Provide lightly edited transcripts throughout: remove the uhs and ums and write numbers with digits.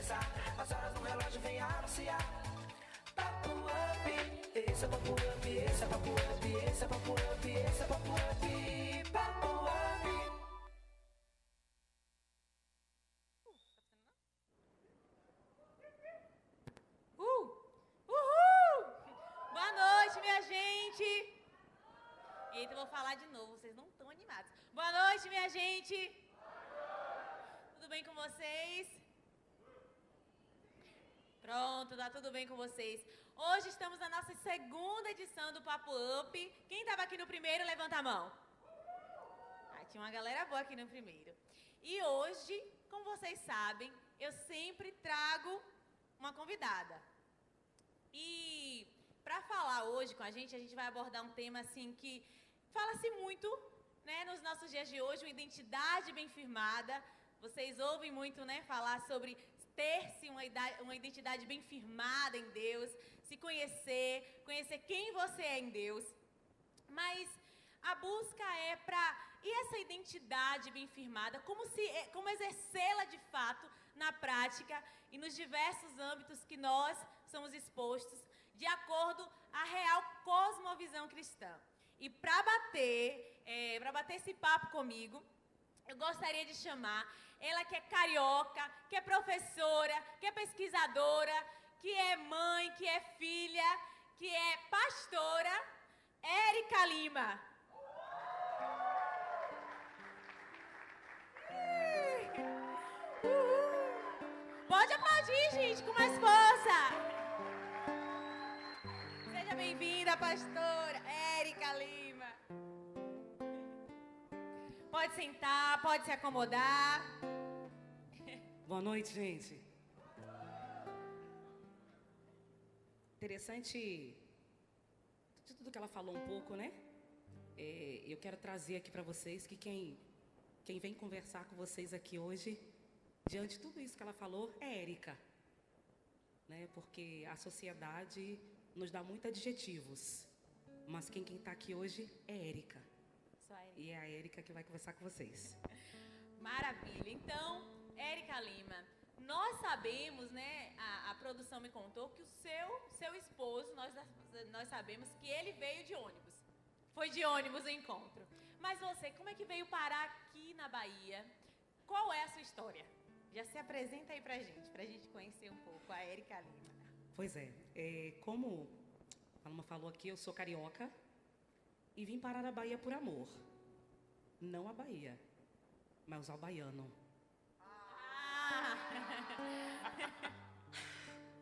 começar. As horas no relógio vem anunciar. Papo Up, esse é Papo Up, esse é Papo Up, esse é Papo Up, esse é Papo Up, Papo Up. Uhul! Boa noite, minha gente! Eita, eu vou falar de novo, vocês não estão animados. Boa noite, minha gente! Tudo bem com vocês? Pronto, tá tudo bem com vocês. Hoje estamos na nossa segunda edição do Papo Up. Quem estava aqui no primeiro, levanta a mão. Tinha uma galera boa aqui no primeiro. E hoje, como vocês sabem, eu sempre trago uma convidada. E para falar hoje com a gente vai abordar um tema assim que fala-se muito, né, nos nossos dias de hoje, uma identidade bem firmada. Vocês ouvem muito, né, falar sobre ter-se uma identidade bem firmada em Deus, se conhecer quem você é em Deus. Mas a busca é e essa identidade bem firmada, como exercê-la de fato na prática e nos diversos âmbitos que nós somos expostos, de acordo à real cosmovisão cristã. E para bater esse papo comigo, eu gostaria de chamar ela que é carioca, que é professora, que é pesquisadora, que é mãe, que é filha, que é pastora, Érica Lima. Pode aplaudir, gente, com mais força. Seja bem-vinda, pastora Érica Lima. Pode sentar, pode se acomodar. Boa noite, gente. Interessante de tudo que ela falou um pouco, né? Eu quero trazer aqui para vocês que quem vem conversar com vocês aqui hoje, diante de tudo isso que ela falou, é Érica. Né? Porque a sociedade nos dá muitos adjetivos, mas quem está aqui hoje é Érica. E é a Érica que vai conversar com vocês. Maravilha. Então, Érica Lima, nós sabemos, né, a produção me contou que o seu esposo, nós sabemos que ele veio de ônibus. Foi de ônibus o encontro. Mas você, como é que veio parar aqui na Bahia? Qual é a sua história? Já se apresenta aí pra gente conhecer um pouco a Érica Lima. Pois é, como a Alma falou aqui, eu sou carioca e vim parar na Bahia por amor. Não a Bahia, mas ao baiano.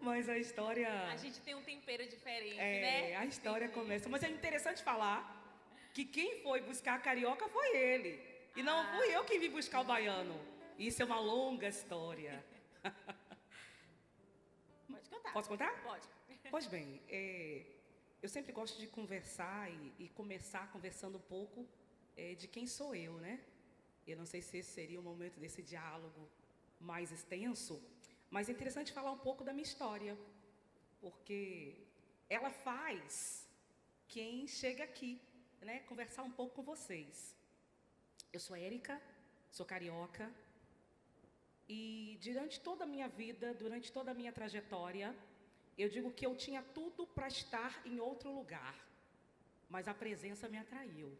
Mas a história... A gente tem um tempero diferente, né? A história começa. Mas é interessante falar que quem foi buscar a carioca foi ele. E não fui eu que vim buscar o baiano. Isso é uma longa história. Pode contar. Posso contar? Pode. Pois bem, eu sempre gosto de conversar e começar conversando um pouco de quem sou eu, né? Eu não sei se esse seria o momento desse diálogo mais extenso, mas é interessante falar um pouco da minha história, porque ela faz quem chega aqui, né, conversar um pouco com vocês. Eu sou Érica, sou carioca, e durante toda a minha vida, durante toda a minha trajetória, eu digo que eu tinha tudo para estar em outro lugar, mas a presença me atraiu.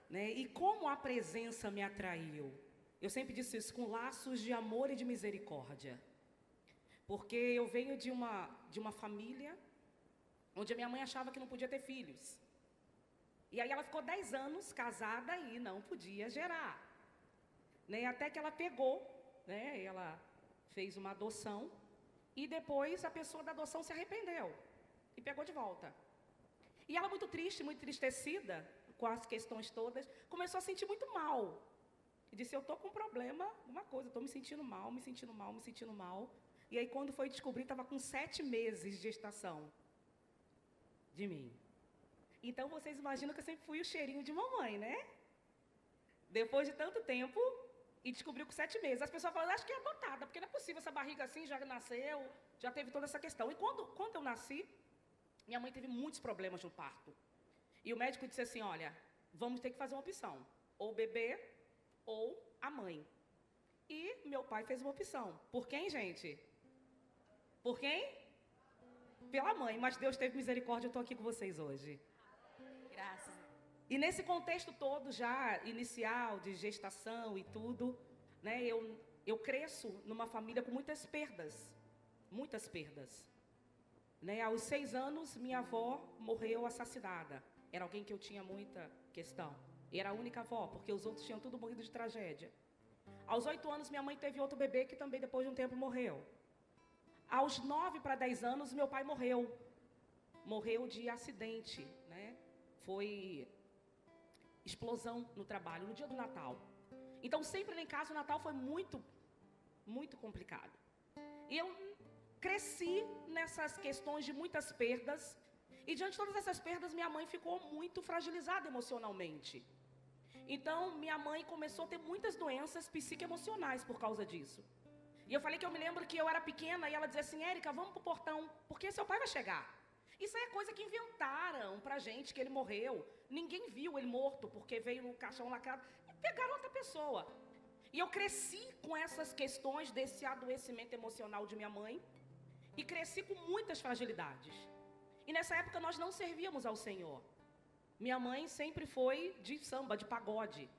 Né? E como a presença me atraiu? Eu sempre disse isso, com laços de amor e de misericórdia. Porque eu venho de uma família onde a minha mãe achava que não podia ter filhos. E aí ela ficou 10 anos casada e não podia gerar. Né? Até que ela pegou, né? Ela fez uma adoção e depois a pessoa da adoção se arrependeu e pegou de volta. E ela, muito triste, muito entristecida com as questões todas, começou a sentir muito mal. E disse, eu estou com um problema, alguma coisa, estou me sentindo mal, me sentindo mal, me sentindo mal. E aí, quando foi descobrir, estava com 7 meses de gestação de mim. Então, vocês imaginam que eu sempre fui o cheirinho de mamãe, né? Depois de tanto tempo, e descobriu com 7 meses. As pessoas falam, acho que é adotada, porque não é possível, essa barriga assim, já nasceu, já teve toda essa questão. E quando eu nasci, minha mãe teve muitos problemas no parto. E o médico disse assim, olha, vamos ter que fazer uma opção, ou o bebê ou a mãe. e meu pai fez uma opção. Por quem, gente? Por quem? Pela mãe, mas Deus teve misericórdia, eu estou aqui com vocês hoje. Graças. E nesse contexto todo já inicial, de gestação e tudo, né, eu cresço numa família com muitas perdas. Muitas perdas. Né, aos 6 anos, minha avó morreu assassinada. Era alguém que eu tinha muita questão. E era a única avó, porque os outros tinham tudo morrido de tragédia. Aos 8 anos, minha mãe teve outro bebê que também depois de um tempo morreu. Aos 9 para 10 anos, meu pai morreu. Morreu de acidente, né? Foi explosão no trabalho, no dia do Natal. Então, sempre lá em casa, o Natal foi muito, muito complicado. E eu cresci nessas questões de muitas perdas. E diante de todas essas perdas, minha mãe ficou muito fragilizada emocionalmente. Então, minha mãe começou a ter muitas doenças psicoemocionais por causa disso. E eu falei que eu me lembro que eu era pequena e ela dizia assim, Érica, vamos pro portão, porque seu pai vai chegar. Isso aí é coisa que inventaram pra gente, que ele morreu. Ninguém viu ele morto, porque veio no caixão lacrado. E pegaram outra pessoa. E eu cresci com essas questões desse adoecimento emocional de minha mãe. E cresci com muitas fragilidades. E nessa época nós não servíamos ao Senhor. Minha mãe sempre foi de samba, de pagode.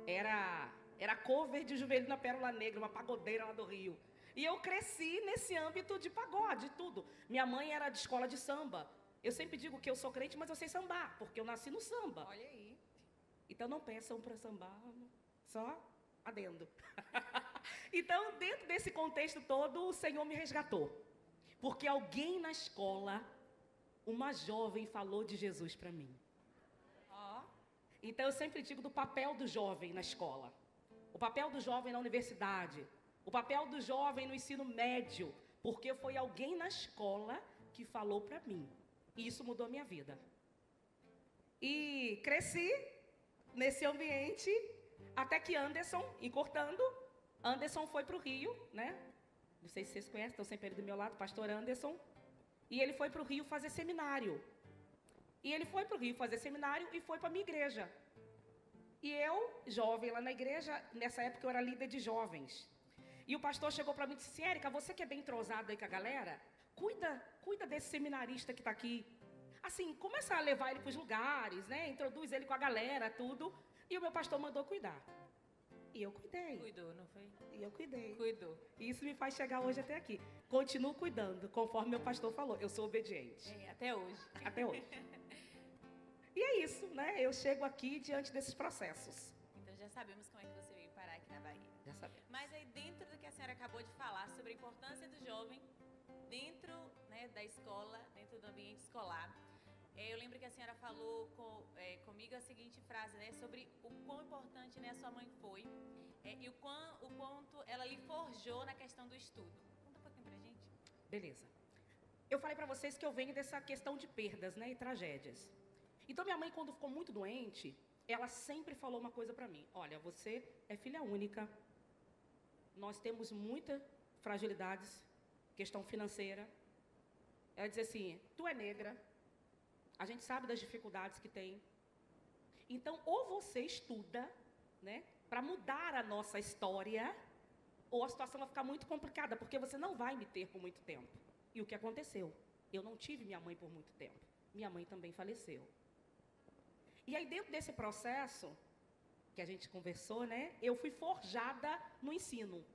Era cover de Juvelina Pérola Negra, uma pagodeira lá do Rio. E eu cresci nesse âmbito de pagode, tudo. Minha mãe era de escola de samba. Eu sempre digo que eu sou crente, mas eu sei sambar, porque eu nasci no samba. Olha aí. Então não peçam para sambar, só adendo. Então, dentro desse contexto todo, o Senhor me resgatou. Porque alguém na escola, uma jovem, falou de Jesus para mim. Ó. Então, eu sempre digo do papel do jovem na escola. O papel do jovem na universidade. O papel do jovem no ensino médio. Porque foi alguém na escola que falou para mim. E isso mudou a minha vida. E cresci nesse ambiente, até que Anderson, encurtando, Anderson foi para o Rio, né? Não sei se vocês conhecem, estão sempre ele do meu lado, pastor Anderson. E ele foi para o Rio fazer seminário. E ele foi para o Rio fazer seminário e foi para a minha igreja. E eu, jovem lá na igreja, nessa época eu era líder de jovens. E o pastor chegou para mim e disse assim, Érica, você que é bem entrosada aí com a galera, cuida desse seminarista que está aqui. Assim, começa a levar ele para os lugares, né? Introduz ele com a galera, tudo. E o meu pastor mandou cuidar. E eu cuidei. Cuidou, não foi? E eu cuidei. Cuidou. E isso me faz chegar hoje até aqui. Continuo cuidando, conforme meu pastor falou. Eu sou obediente. Até hoje. Até hoje. E é isso, né? Eu chego aqui diante desses processos. Então já sabemos como é que você veio parar aqui na Bahia. Já sabemos. Mas aí dentro do que a senhora acabou de falar sobre a importância do jovem dentro, né, da escola, dentro do ambiente escolar, eu lembro que a senhora falou comigo a seguinte frase, né, sobre o quão importante, né, a sua mãe foi e o quanto ela lhe forjou na questão do estudo. Conta um pouquinho pra gente. Beleza. Eu falei para vocês que eu venho dessa questão de perdas, né, e tragédias. Então minha mãe, quando ficou muito doente, ela sempre falou uma coisa para mim. Olha, você é filha única. Nós temos muitas fragilidades, questão financeira. Ela dizia assim, tu é negra. A gente sabe das dificuldades que tem. Então, ou você estuda, né, para mudar a nossa história, ou a situação vai ficar muito complicada, porque você não vai me ter por muito tempo. E o que aconteceu? Eu não tive minha mãe por muito tempo. Minha mãe também faleceu. E aí, dentro desse processo que a gente conversou, né, eu fui forjada no ensino.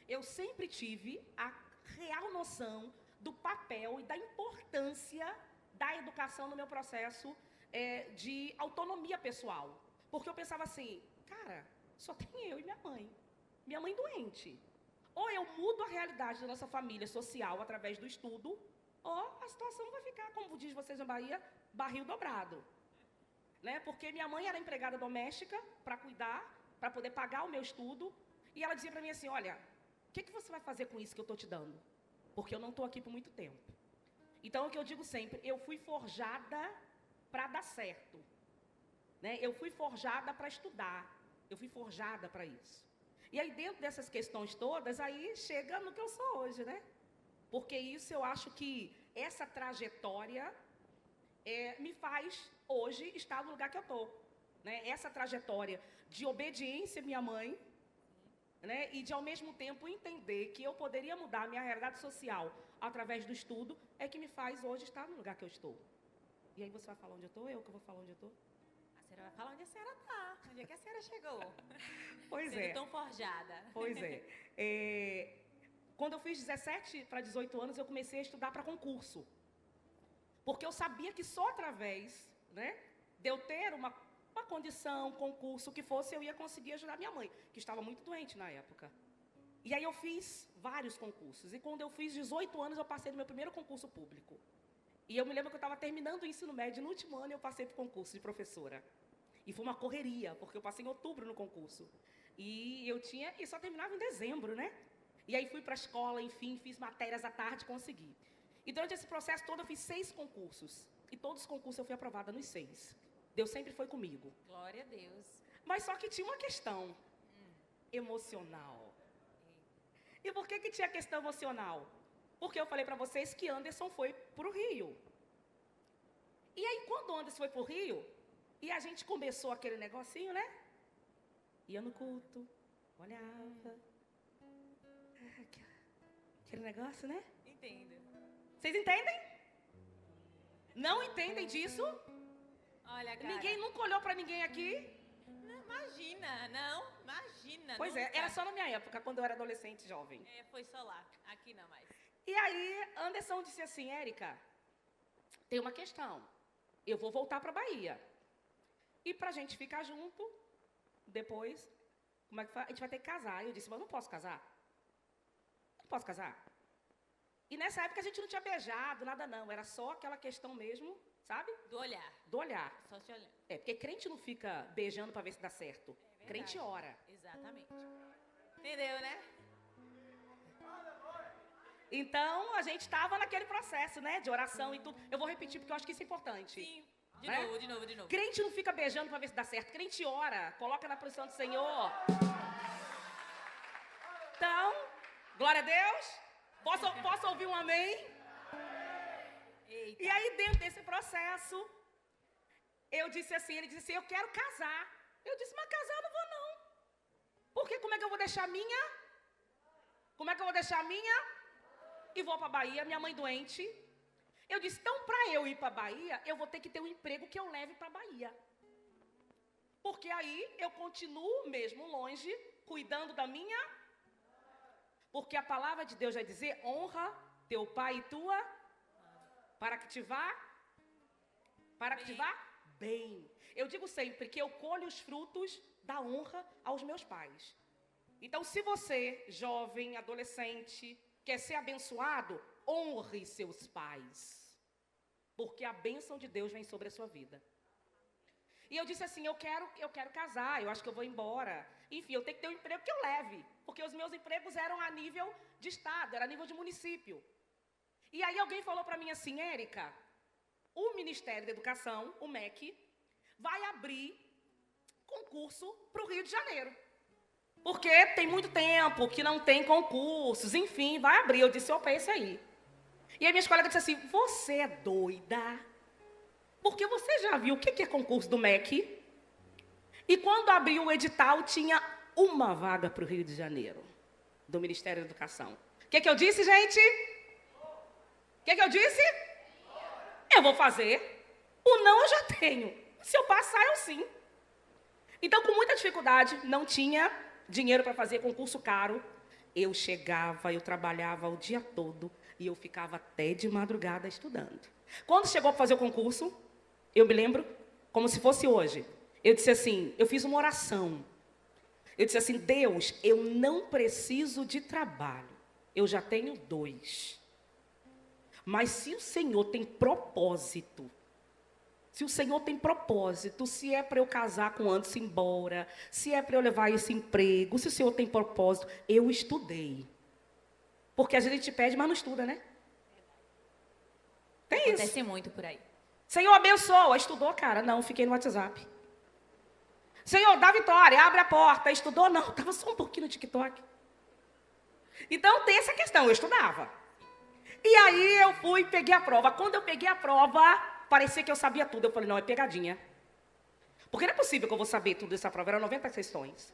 Eu sempre tive a real noção do papel e da importância da educação no meu processo de autonomia pessoal. Porque eu pensava assim, cara, só tem eu e minha mãe doente. Ou eu mudo a realidade da nossa família social através do estudo, ou a situação vai ficar, como diz vocês na Bahia, barril dobrado. Né? Porque minha mãe era empregada doméstica para cuidar, para poder pagar o meu estudo, e ela dizia para mim assim, olha, o que você vai fazer com isso que eu estou te dando? Porque eu não estou aqui por muito tempo. Então, é o que eu digo sempre, eu fui forjada para dar certo. Né? Eu fui forjada para estudar. Eu fui forjada para isso. E aí, dentro dessas questões todas, aí chega no que eu sou hoje, né? Porque isso eu acho que essa trajetória me faz, hoje, estar no lugar que eu estou. Né? Essa trajetória de obediência à minha mãe, né, e de, ao mesmo tempo, entender que eu poderia mudar a minha realidade social através do estudo, é que me faz hoje estar no lugar que eu estou. E aí você vai falar onde eu estou? Eu que vou falar onde eu estou? A senhora vai falar onde a senhora está. Onde é que a senhora chegou? Pois Sendo é. tão forjada. Pois é. Quando eu fiz 17 para 18 anos, eu comecei a estudar para concurso. Porque eu sabia que só através, né, de eu ter uma condição, concurso, o que fosse, eu ia conseguir ajudar minha mãe, que estava muito doente na época. E aí eu fiz vários concursos. E quando eu fiz 18 anos, eu passei no meu primeiro concurso público. E eu me lembro que eu estava terminando o ensino médio, no último ano eu passei para o concurso de professora. E foi uma correria, porque eu passei em outubro no concurso. E só terminava em dezembro, né? E aí fui para a escola, enfim, fiz matérias à tarde, consegui. E durante esse processo todo eu fiz 6 concursos. E todos os concursos eu fui aprovada nos 6. Deus sempre foi comigo. Glória a Deus. Mas só que tinha uma questão emocional. E por que tinha questão emocional? Porque eu falei para vocês que Anderson foi para o Rio. E aí, quando Anderson foi para o Rio, e a gente começou aquele negocinho, né? Ia no culto, olhava. Aquele negócio, né? Entendo. Vocês entendem? Não entendem disso? Olha, cara. Ninguém nunca olhou para ninguém aqui? Não, imagina, não. Imagina. Pois nunca. é, era só na minha época, quando eu era adolescente, jovem. É, foi só lá. Aqui não mais. E aí, Anderson disse assim, Érica, tem uma questão. Eu vou voltar para a Bahia. E para a gente ficar junto, depois, como é que faz? A gente vai ter que casar. Eu disse, mas eu não posso casar. Não posso casar. E nessa época a gente não tinha beijado, nada não. Era só aquela questão mesmo, sabe? Do olhar. Do olhar. Só se olhando. É, porque crente não fica beijando para ver se dá certo. É Crente ora. Exatamente. Entendeu, né? Então, a gente estava naquele processo, né, de oração e tudo. Eu vou repetir, porque eu acho que isso é importante. Sim. De Né? novo, de novo, de novo. Crente não fica beijando para ver se dá certo. Crente ora, coloca na posição do Senhor. Então, glória a Deus. Posso ouvir um amém? Eita. E aí, dentro desse processo, eu disse assim, ele disse assim, eu quero casar. Eu disse, mas casar eu não vou não. Porque como é que eu vou deixar a minha? Como é que eu vou deixar a minha? E vou para a Bahia, minha mãe doente. Eu disse, então, para eu ir para a Bahia, eu vou ter que ter um emprego que eu leve para a Bahia. Porque aí eu continuo mesmo longe, cuidando da minha. Porque a palavra de Deus vai dizer, honra teu pai e tua, para que te vá bem. Eu digo sempre que eu colho os frutos da honra aos meus pais. Então, se você, jovem, adolescente, quer ser abençoado, honre seus pais. Porque a bênção de Deus vem sobre a sua vida. E eu disse assim, eu quero casar, eu acho que eu vou embora. Enfim, eu tenho que ter um emprego que eu leve. Porque os meus empregos eram a nível de estado, era a nível de município. E aí alguém falou para mim assim, Érica, o Ministério da Educação, o MEC, vai abrir concurso para o Rio de Janeiro. Porque tem muito tempo que não tem concursos, enfim, vai abrir. Eu disse, opa, esse aí. E aí minhas colegas disseram assim, você é doida? Porque você já viu o que é concurso do MEC? E quando abriu o edital, tinha uma vaga para o Rio de Janeiro, do Ministério da Educação. O que eu disse, gente? O que eu disse? Eu vou fazer. O não eu já tenho. Se eu passar, eu sim. Então, com muita dificuldade, não tinha dinheiro para fazer concurso caro. Eu chegava, eu trabalhava o dia todo e eu ficava até de madrugada estudando. Quando chegou para fazer o concurso, eu me lembro como se fosse hoje. Eu disse assim, eu fiz uma oração. Eu disse assim, Deus, eu não preciso de trabalho. Eu já tenho 2. Mas se o Senhor tem propósito, se é para eu casar com o Anderson embora, se é para eu levar esse emprego, se o Senhor tem propósito, eu estudei. Porque às vezes a gente pede, mas não estuda, né? Tem isso. Acontece muito por aí. Senhor, abençoa. Estudou, cara? Não, fiquei no WhatsApp. Senhor, dá vitória, abre a porta. Estudou? Não, estava só um pouquinho no TikTok. Então tem essa questão, eu estudava. E aí eu fui e peguei a prova. Quando eu peguei a prova, parecia que eu sabia tudo. Eu falei, não, é pegadinha. Porque não é possível que eu vou saber tudo dessa prova, eram 90 questões.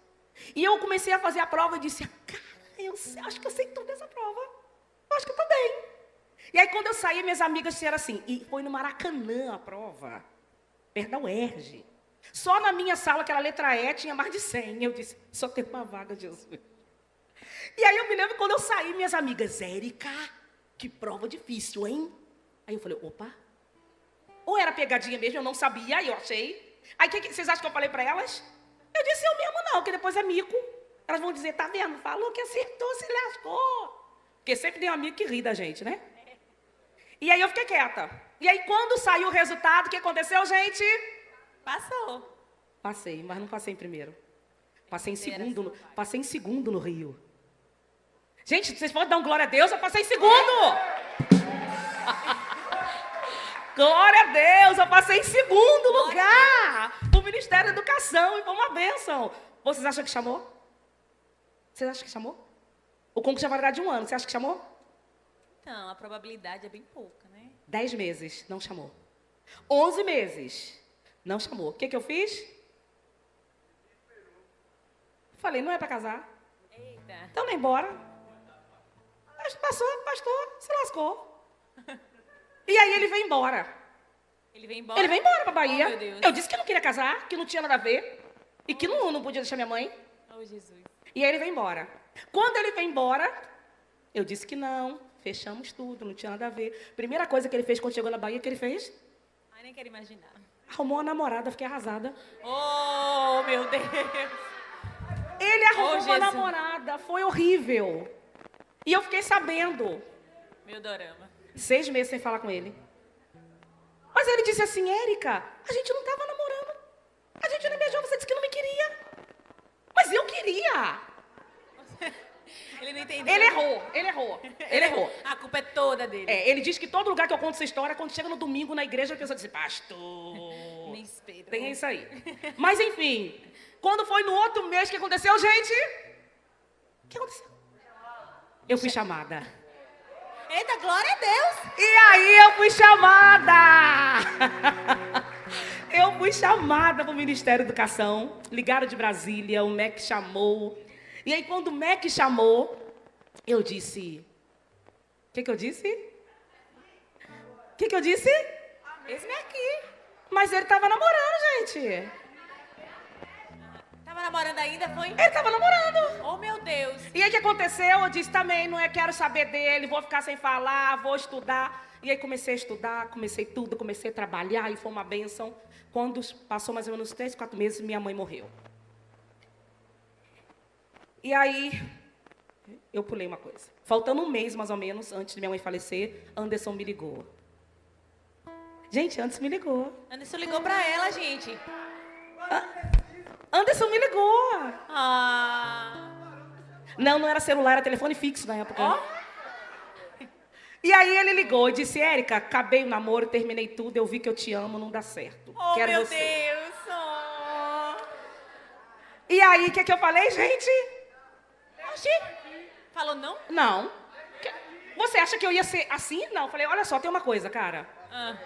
E eu comecei a fazer a prova e disse, cara, acho que eu sei tudo dessa prova. Eu acho que eu tô bem. E aí, quando eu saí, minhas amigas disseram assim, e foi no Maracanã a prova, perto da UERJ. Só na minha sala, aquela letra E, tinha mais de 100. Eu disse, só tem uma vaga, Jesus. E aí eu me lembro quando eu saí, minhas amigas, Érica, que prova difícil, hein? Aí eu falei, opa, ou era pegadinha mesmo, eu não sabia, aí eu achei. Aí vocês acham que eu falei pra elas? Eu disse, eu mesmo não, que depois é mico. Elas vão dizer, tá vendo? Falou que acertou, se lascou. Porque sempre tem um amigo que ri da gente, né? E aí eu fiquei quieta. E aí quando saiu o resultado, o que aconteceu, gente? Passou. Passei, mas não passei em primeiro. Passei em segundo no Rio. Gente, vocês podem dar um glória a Deus, eu passei em segundo! Glória a Deus, eu passei em segundo lugar! O Ministério da Educação, e foi uma bênção. Vocês acham que chamou? Vocês acham que chamou? O concurso já vai durar de 1 ano, você acha que chamou? Então, a probabilidade é bem pouca, né? 10 meses, não chamou. 11 meses, não chamou. O que eu fiz? Falei, não é para casar. Eita. Então, não é embora. Passou, pastor, se lascou. E aí ele veio embora. Ele veio embora? Ele veio embora pra Bahia. Oh, meu Deus. Eu disse que não queria casar, que não tinha nada a ver. E que não podia deixar minha mãe. Oh, Jesus. E aí ele veio embora. Quando ele veio embora, eu disse que não. Fechamos tudo, não tinha nada a ver. Primeira coisa que ele fez quando chegou na Bahia, o que ele fez? Ai, nem quero imaginar. Arrumou uma namorada, fiquei arrasada. Oh, meu Deus. Ele arrumou uma Jesus. namorada, foi horrível. E eu fiquei sabendo. Meu dorama. 6 meses sem falar com ele. Mas ele disse assim, Érica, a gente não estava namorando. A gente não beijou, você disse que não me queria. Mas eu queria. Ele não entendeu. Ele errou. A culpa é toda dele. Ele diz que todo lugar que eu conto essa história, quando chega no domingo na igreja, a pessoa diz, pastor, Me espera. tem isso aí. Mas enfim, quando foi no outro mês, o que aconteceu, gente? O que aconteceu? Eu fui chamada. Eita, glória a Deus. E aí eu fui chamada. Eu fui chamada para o Ministério da Educação. Ligaram de Brasília, o MEC chamou. E aí quando o MEC chamou, eu disse... O que eu disse? O que eu disse? Esse é aqui. Mas ele estava namorando, gente. Tava namorando ainda, foi? Ele estava namorando. Oh, meu Deus. E aí o que aconteceu? Eu disse também, não é quero saber dele, vou ficar sem falar, vou estudar. E aí comecei a estudar, comecei a trabalhar e foi uma bênção. Quando passou mais ou menos 3, 4 meses, minha mãe morreu. E aí, eu pulei uma coisa. Faltando 1 mês, mais ou menos, antes de minha mãe falecer, Anderson me ligou. Gente, Anderson me ligou. Anderson ligou pra ela, gente. Anderson me ligou. Ah. Não era celular, era telefone fixo na época. Ó. E aí ele ligou e disse, Érica, acabei o namoro, terminei tudo, eu vi que eu te amo, não dá certo. Oh, Quero meu você. Deus. Oh. E aí, o que eu falei, gente? Oxi. Falou não? Não. Você acha que eu ia ser assim? Não. Eu falei, olha só, tem uma coisa, cara. Ah.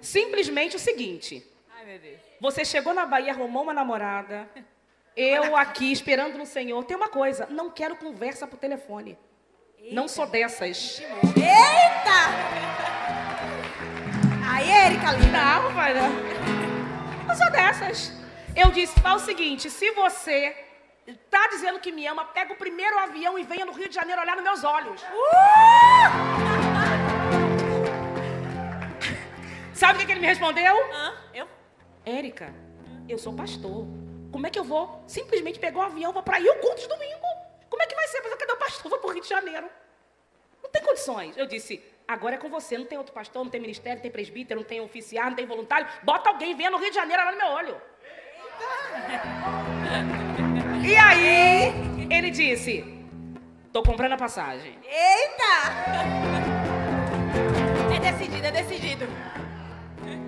Simplesmente o seguinte. Ai, meu Deus. Você chegou na Bahia, arrumou uma namorada. Eu aqui, esperando no Senhor. Tem uma coisa, não quero conversa por telefone. Eita. Não sou dessas. Eita! Aí, Érica, linda. Não, pai, não sou dessas. Eu disse, fala o seguinte, se você tá dizendo que me ama, pega o primeiro avião e venha no Rio de Janeiro olhar nos meus olhos. Sabe o que ele me respondeu? Eu? Érica, eu sou pastor. Como é que eu vou simplesmente pegar um avião, vou para ir ao culto de domingo? Como é que vai ser? Mas cadê o pastor? Vou para o Rio de Janeiro. Não tem condições. Eu disse, agora é com você. Não tem outro pastor, não tem ministério, não tem presbítero, não tem oficial, não tem voluntário. Bota alguém, venha no Rio de Janeiro, olha no meu olho. E aí, ele disse, tô comprando a passagem. Eita! É decidido.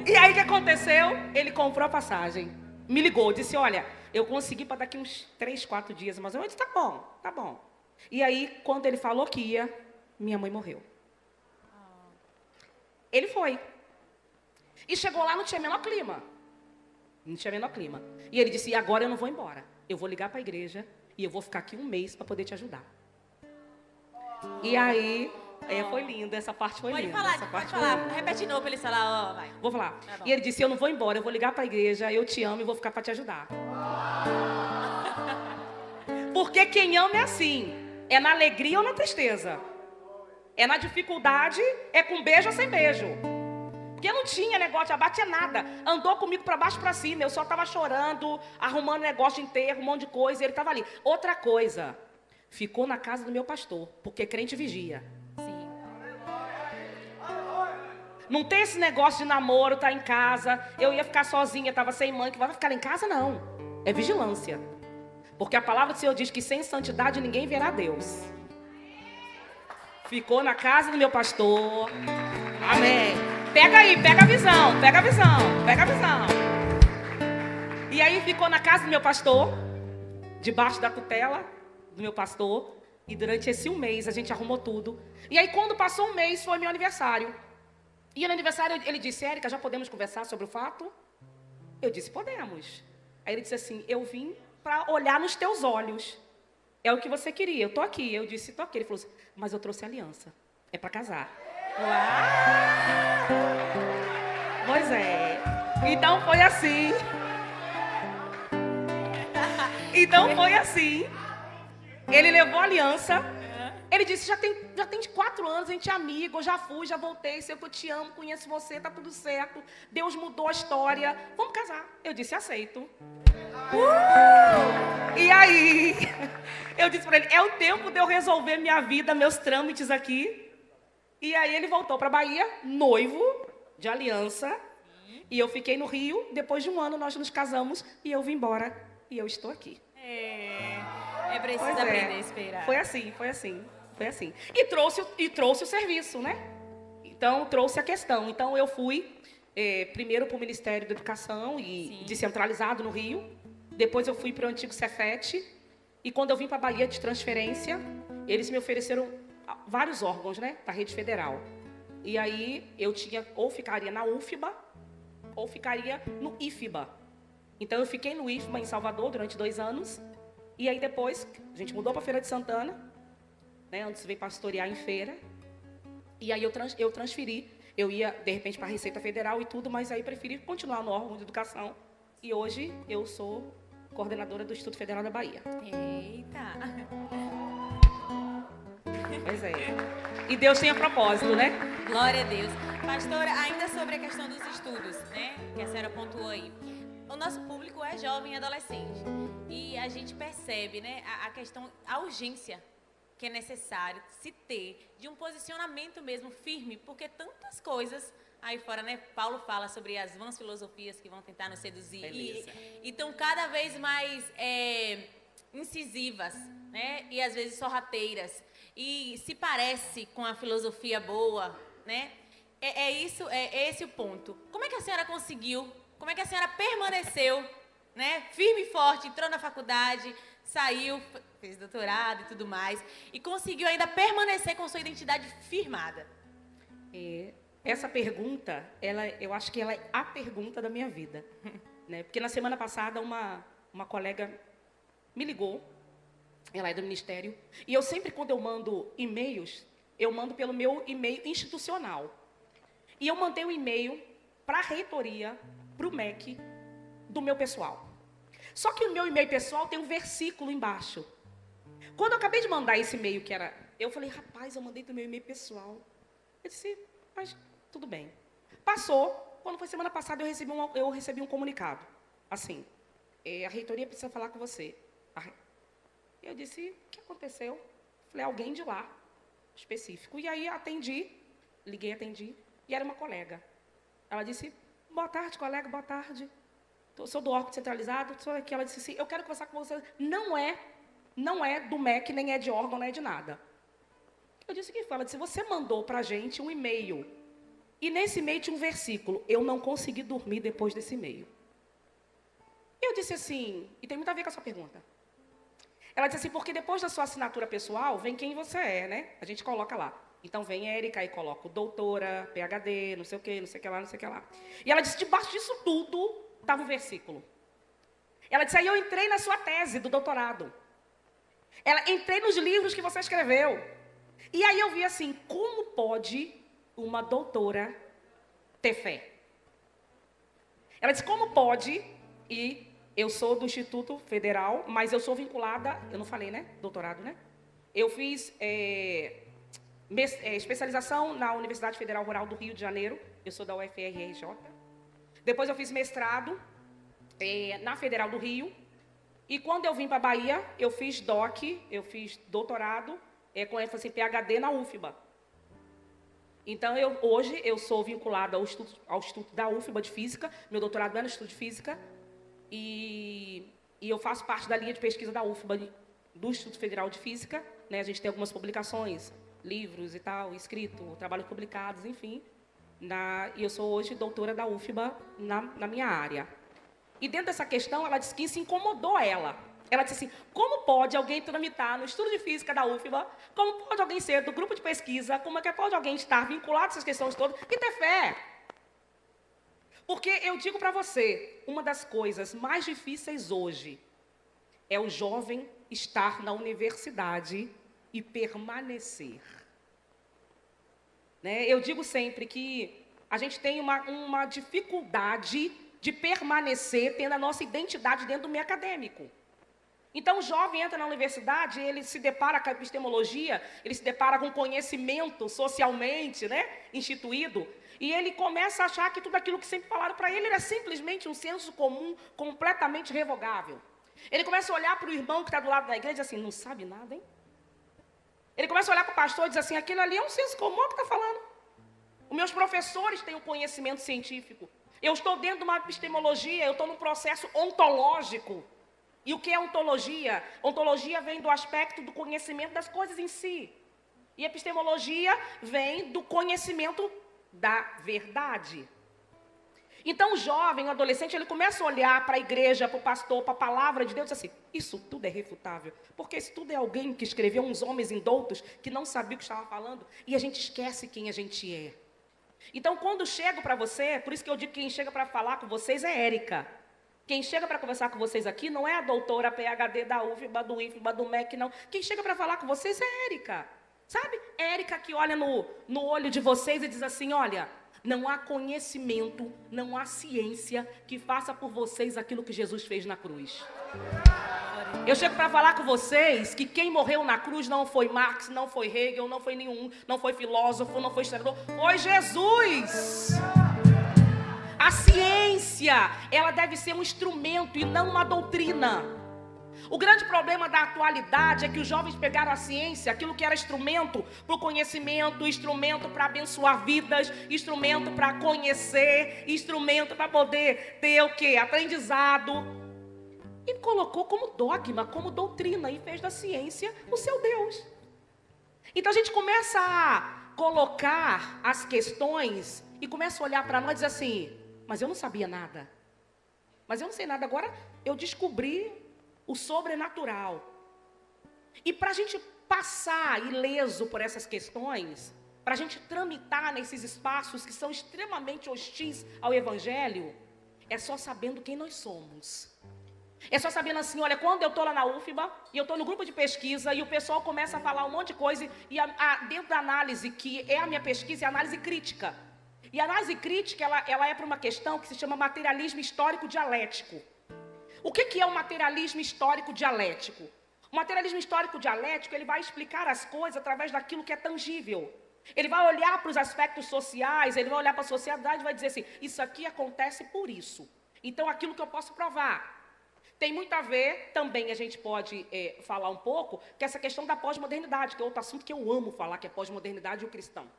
E aí, o que aconteceu? Ele comprou a passagem. Me ligou, disse, olha, eu consegui para daqui uns 3, 4 dias, mas eu disse, tá bom. E aí, quando ele falou que ia, minha mãe morreu. Ele foi. E chegou lá, não tinha menor clima. E ele disse, e agora eu não vou embora. eu vou ligar para a igreja e eu vou ficar aqui um mês para poder te ajudar. E aí, foi lindo, essa parte foi Pode linda. falar, essa pode parte foi falar. linda. Repete de novo pra ele falar, ó, vai. Vou falar. Tá bom. E ele disse, eu não vou embora, eu vou ligar para a igreja, eu te amo e vou ficar para te ajudar. Porque quem ama é assim, é na alegria ou na tristeza. É na dificuldade, é com beijo ou sem beijo. Porque não tinha negócio de abate, nada. Andou comigo para baixo e para cima, eu só estava chorando, arrumando negócio de enterro, um monte de coisa, e ele estava ali. Outra coisa, ficou na casa do meu pastor, porque crente vigia. Sim. Não tem esse negócio de namoro, tá em casa, eu ia ficar sozinha, estava sem mãe, que vai ficar em casa, não. É vigilância. Porque a palavra do Senhor diz que sem santidade ninguém verá Deus. Ficou na casa do meu pastor. Amém. Pega aí, pega a visão, pega a visão, pega a visão. E aí ficou na casa do meu pastor, debaixo da tutela do meu pastor. E durante esse um mês a gente arrumou tudo. E aí quando passou um mês foi meu aniversário. E no aniversário ele disse, Érica, já podemos conversar sobre o fato? Eu disse, podemos. Aí ele disse assim, eu vim para olhar nos teus olhos. É o que você queria, eu tô aqui. Eu disse, tô aqui. Ele falou assim, mas eu trouxe aliança. É para casar. Uau! Pois é. Então foi assim. Então foi assim. Ele levou a aliança. Ele disse, já tem 4 anos, a gente é amigo, eu já fui, já voltei, sei que eu te amo, conheço você, tá tudo certo. Deus mudou a história. Vamos casar. Eu disse, aceito. E aí, eu disse para ele, é o tempo de eu resolver minha vida, meus trâmites aqui. E aí ele voltou para Bahia, noivo de aliança. E eu fiquei no Rio, depois de um ano nós nos casamos e eu vim embora. E eu estou aqui. É preciso Pois aprender a esperar. Foi assim, foi assim, foi assim. E trouxe o serviço, né? Então, trouxe a questão. Então, eu fui primeiro para o Ministério da Educação e Sim. descentralizado no Rio. Depois eu fui para o antigo Cefet. E quando eu vim para a Bahia de transferência, eles me ofereceram vários órgãos, né? Da rede federal. E aí, eu tinha, ou ficaria na UFBA, ou ficaria no IFBA. Então, eu fiquei no IFBA em Salvador durante 2 anos. E aí depois, a gente mudou para Feira de Santana, né, antes veio pastorear em Feira. E aí eu transferi, eu ia de repente para a Receita Federal e tudo, mas aí preferi continuar no órgão de educação. E hoje eu sou coordenadora do Instituto Federal da Bahia. Eita. Pois é. E Deus tem a propósito, né? Glória a Deus. Pastora, ainda sobre a questão dos estudos, né? Que a senhora pontuou aí. O nosso público é jovem e adolescente. E a gente percebe, né, a questão, a urgência que é necessário se ter de um posicionamento mesmo firme, porque tantas coisas aí fora, né? Paulo fala sobre as vãs filosofias que vão tentar nos seduzir. E estão cada vez mais incisivas, né? E às vezes sorrateiras. E se parece com a filosofia boa, né? É esse o ponto. Como é que a senhora conseguiu? Como é que a senhora permaneceu, né, firme e forte, entrou na faculdade, saiu, fez doutorado e tudo mais, e conseguiu ainda permanecer com sua identidade firmada? Essa pergunta, eu acho que ela é a pergunta da minha vida. Né? Porque na semana passada uma colega me ligou, ela é do Ministério, e eu sempre, quando eu mando e-mails, eu mando pelo meu e-mail institucional. E eu mandei um e-mail para a reitoria, para o MEC, do meu pessoal. Só que o meu e-mail pessoal tem um versículo embaixo. Quando eu acabei de mandar esse e-mail, eu falei, rapaz, eu mandei do meu e-mail pessoal. Eu disse, mas tudo bem. Passou, quando foi semana passada, eu recebi um comunicado. Assim, a reitoria precisa falar com você. Eu disse, o que aconteceu? Falei, alguém de lá, específico. E aí atendi, e era uma colega. Ela disse, boa tarde, colega, boa tarde. Eu sou do órgão descentralizado, sou aqui. Ela disse assim, eu quero conversar com você. Não é do MEC, nem é de órgão, não é de nada. Eu disse o que foi? Ela disse, você mandou para a gente um e-mail. E nesse e-mail tinha um versículo. Eu não consegui dormir depois desse e-mail. Eu disse assim, e tem muito a ver com a sua pergunta. Ela disse assim, porque depois da sua assinatura pessoal, vem quem você é, né? A gente coloca lá. Então vem Érica e coloca doutora, PhD, não sei o quê, não sei o que lá, não sei o que lá. E ela disse, debaixo disso tudo, estava um versículo. Ela disse, aí eu entrei na sua tese do doutorado. Entrei nos livros que você escreveu. E aí eu vi assim, como pode uma doutora ter fé? Ela disse, como pode, e eu sou do Instituto Federal, mas eu sou vinculada, eu não falei, né? Doutorado, né? Eu fiz especialização na Universidade Federal Rural do Rio de Janeiro, eu sou da UFRJ. Depois eu fiz mestrado na Federal do Rio. E quando eu vim para a Bahia, eu fiz eu fiz doutorado com ênfase em PhD na UFBA. Então, hoje eu sou vinculada ao Instituto da UFBA de Física, meu doutorado é no Instituto de Física, e eu faço parte da linha de pesquisa da UFBA, do Instituto Federal de Física, né? A gente tem algumas publicações, livros e tal, escrito, trabalhos publicados, enfim. E eu sou hoje doutora da UFBA na minha área. E dentro dessa questão, ela disse que isso incomodou ela. Ela disse assim, como pode alguém tramitar no estudo de física da UFBA, como pode alguém ser do grupo de pesquisa, como é que pode alguém estar vinculado a essas questões todas e ter fé? Porque eu digo para você, uma das coisas mais difíceis hoje é o jovem estar na universidade e permanecer. Né? Eu digo sempre que a gente tem uma dificuldade de permanecer tendo a nossa identidade dentro do meio acadêmico. Então, o jovem entra na universidade, ele se depara com a epistemologia, ele se depara com conhecimento socialmente, né, instituído, e ele começa a achar que tudo aquilo que sempre falaram para ele era simplesmente um senso comum completamente revogável. Ele começa a olhar para o irmão que está do lado da igreja e diz assim, não sabe nada, hein? Ele começa a olhar para o pastor e diz assim, aquilo ali é um senso comum que está falando. Os meus professores têm um conhecimento científico. Eu estou dentro de uma epistemologia, eu estou num processo ontológico. E o que é ontologia? Ontologia vem do aspecto do conhecimento das coisas em si. E epistemologia vem do conhecimento da verdade. Então o jovem, o adolescente, ele começa a olhar para a igreja, para o pastor, para a palavra de Deus e diz assim, isso tudo é refutável. Porque isso tudo é alguém que escreveu, uns homens indoutos, que não sabia o que estava falando, e a gente esquece quem a gente é. Então, quando chego para você, por isso que eu digo que quem chega para falar com vocês é Érica. Quem chega para conversar com vocês aqui não é a doutora PhD da UFBA, do IFBA, do MEC, não. Quem chega para falar com vocês é Érica. Sabe? Érica que olha no olho de vocês e diz assim, olha, não há conhecimento, não há ciência que faça por vocês aquilo que Jesus fez na cruz. Eu chego para falar com vocês que quem morreu na cruz não foi Marx, não foi Hegel, não foi nenhum, não foi filósofo, não foi historiador, foi Jesus. A ciência, ela deve ser um instrumento e não uma doutrina. O grande problema da atualidade é que os jovens pegaram a ciência, aquilo que era instrumento para o conhecimento, instrumento para abençoar vidas, instrumento para conhecer, instrumento para poder ter o quê? Aprendizado. E colocou como dogma, como doutrina, e fez da ciência o seu Deus. Então a gente começa a colocar as questões e começa a olhar para nós e dizer assim, mas eu não sabia nada. Mas eu não sei nada, agora eu descobri o sobrenatural. E para a gente passar ileso por essas questões, para a gente tramitar nesses espaços que são extremamente hostis ao Evangelho, é só sabendo quem nós somos. É só sabendo assim, olha, quando eu estou lá na UFBA, e eu estou no grupo de pesquisa, e o pessoal começa a falar um monte de coisa, e dentro da análise, que é a minha pesquisa, é a análise crítica. E a análise crítica, ela é para uma questão que se chama materialismo histórico dialético. O que é o materialismo histórico dialético? O materialismo histórico dialético, ele vai explicar as coisas através daquilo que é tangível. Ele vai olhar para os aspectos sociais, ele vai olhar para a sociedade e vai dizer assim, isso aqui acontece por isso. Então, aquilo que eu posso provar. Tem muito a ver, também a gente pode falar um pouco, que essa questão da pós-modernidade, que é outro assunto que eu amo falar, que é pós-modernidade e o cristão.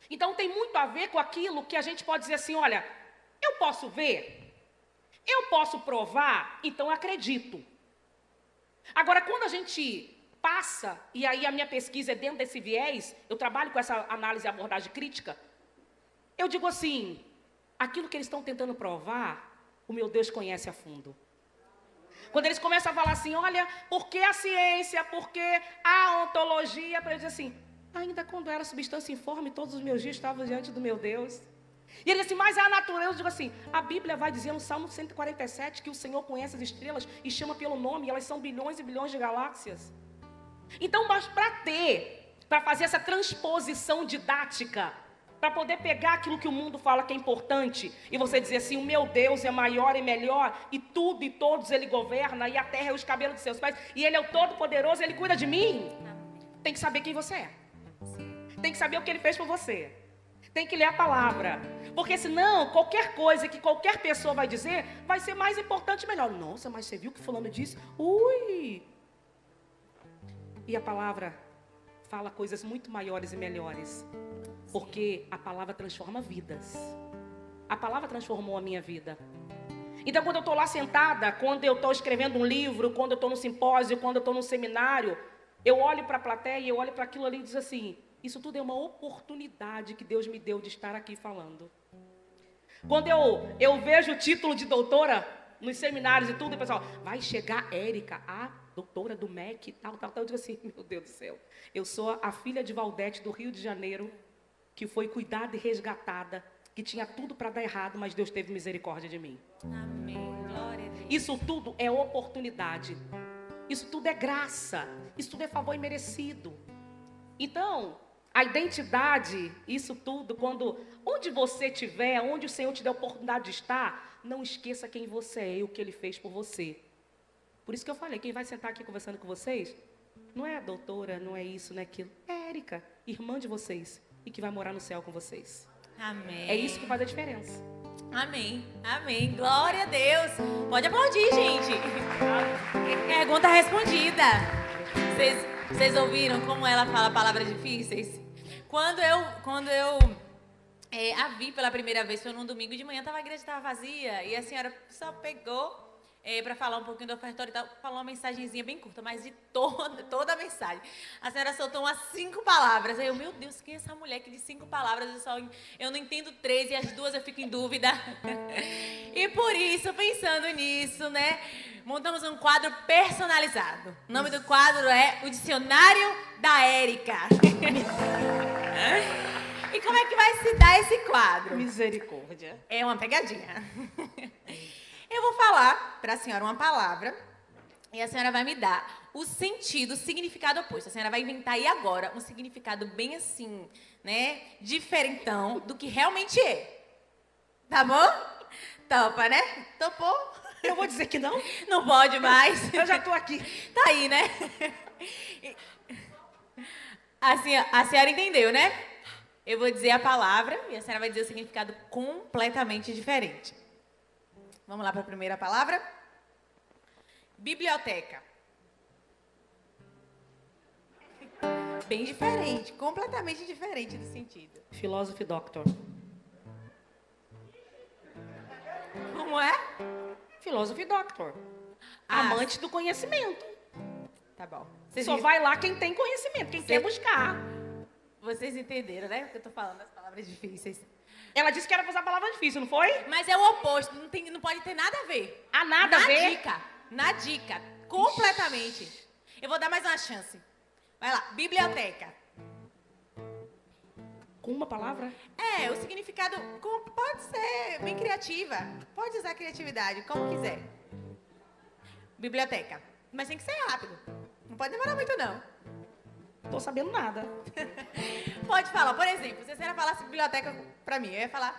Então, tem muito a ver com aquilo que a gente pode dizer assim, olha, eu posso ver, eu posso provar, então acredito. Agora, quando a gente passa, e aí a minha pesquisa é dentro desse viés, eu trabalho com essa análise e abordagem crítica, eu digo assim, aquilo que eles estão tentando provar, o meu Deus conhece a fundo. Quando eles começam a falar assim, olha, por que a ciência, por que a ontologia, para eles dizer assim, ainda quando era substância informe, todos os meus dias estavam diante do meu Deus. E ele disse, mas a natureza, eu digo assim, a Bíblia vai dizer no Salmo 147 que o Senhor conhece as estrelas e chama pelo nome, e elas são bilhões e bilhões de galáxias. Então, mas para fazer essa transposição didática, para poder pegar aquilo que o mundo fala que é importante, e você dizer assim, o meu Deus é maior e melhor, e tudo e todos Ele governa, e a terra é os cabelos de seus pés, e Ele é o Todo-Poderoso, Ele cuida de mim. Tem que saber quem você é. Tem que saber o que Ele fez por você. Tem que ler a palavra. Porque senão, qualquer coisa que qualquer pessoa vai dizer, vai ser mais importante e melhor. Nossa, mas você viu o que fulano disse? Ui! E a palavra fala coisas muito maiores e melhores. Porque a palavra transforma vidas. A palavra transformou a minha vida. Então, quando eu estou lá sentada, quando eu estou escrevendo um livro, quando eu estou no simpósio, quando eu estou no seminário, eu olho para a plateia, eu olho para aquilo ali e digo assim, isso tudo é uma oportunidade que Deus me deu de estar aqui falando. Quando eu vejo o título de doutora nos seminários e tudo, e o pessoal, vai chegar Érica, a doutora do MEC, tal. Eu digo assim, meu Deus do céu, eu sou a filha de Valdete, do Rio de Janeiro, que foi cuidada e resgatada, que tinha tudo para dar errado, mas Deus teve misericórdia de mim. Amém. Glória a Deus. Isso tudo é oportunidade. Isso tudo é graça. Isso tudo é favor imerecido. Então, a identidade, isso tudo, onde você estiver, onde o Senhor te der a oportunidade de estar, não esqueça quem você é e o que Ele fez por você. Por isso que eu falei, quem vai sentar aqui conversando com vocês, não é a doutora, não é isso, não é aquilo. É Érica, irmã de vocês, e que vai morar no céu com vocês. Amém. É isso que faz a diferença. Amém. Amém. Glória a Deus. Pode aplaudir, gente. Pergunta respondida. Vocês ouviram como ela fala palavras difíceis? Quando eu a vi pela primeira vez, foi num domingo de manhã, a igreja estava vazia, e a senhora só pegou para falar um pouquinho do ofertório e tal, falou uma mensagenzinha bem curta, mas de toda a mensagem. A senhora soltou umas 5 palavras. Aí eu, meu Deus, quem é essa mulher que de 5 palavras eu não entendo 3 e as 2 eu fico em dúvida. E por isso, pensando nisso, né, montamos um quadro personalizado. O nome do quadro é O Dicionário da Érica. E como é que vai se dar esse quadro? Misericórdia. É uma pegadinha. Eu vou falar para a senhora uma palavra e a senhora vai me dar o sentido, o significado oposto. A senhora vai inventar aí agora um significado bem assim, né, diferentão do que realmente é. Tá bom? Topa, né? Topou? Eu vou dizer que não? Não pode mais. Eu já estou aqui. Tá aí, né? A senhora entendeu, né? Eu vou dizer a palavra e a senhora vai dizer o significado completamente diferente. Vamos lá para a primeira palavra. Biblioteca. Bem diferente, completamente diferente do sentido. Filósofo Doctor. Como é? Filósofo Doctor. Amante do conhecimento. Tá bom. Só vai lá quem tem conhecimento, quem quer buscar. Vocês entenderam, né? Porque eu tô falando as palavras difíceis. Ela disse que era pra usar palavra difícil, não foi? Mas é o oposto, não pode ter nada a ver. Nada a ver? Na dica, completamente. Eu vou dar mais uma chance. Vai lá, biblioteca. Com uma palavra? O significado pode ser bem criativa. Pode usar criatividade, como quiser. Biblioteca. Mas tem que ser rápido. Não pode demorar muito, não. Tô sabendo nada. Pode falar, por exemplo, se a senhora falasse biblioteca pra mim, eu ia falar,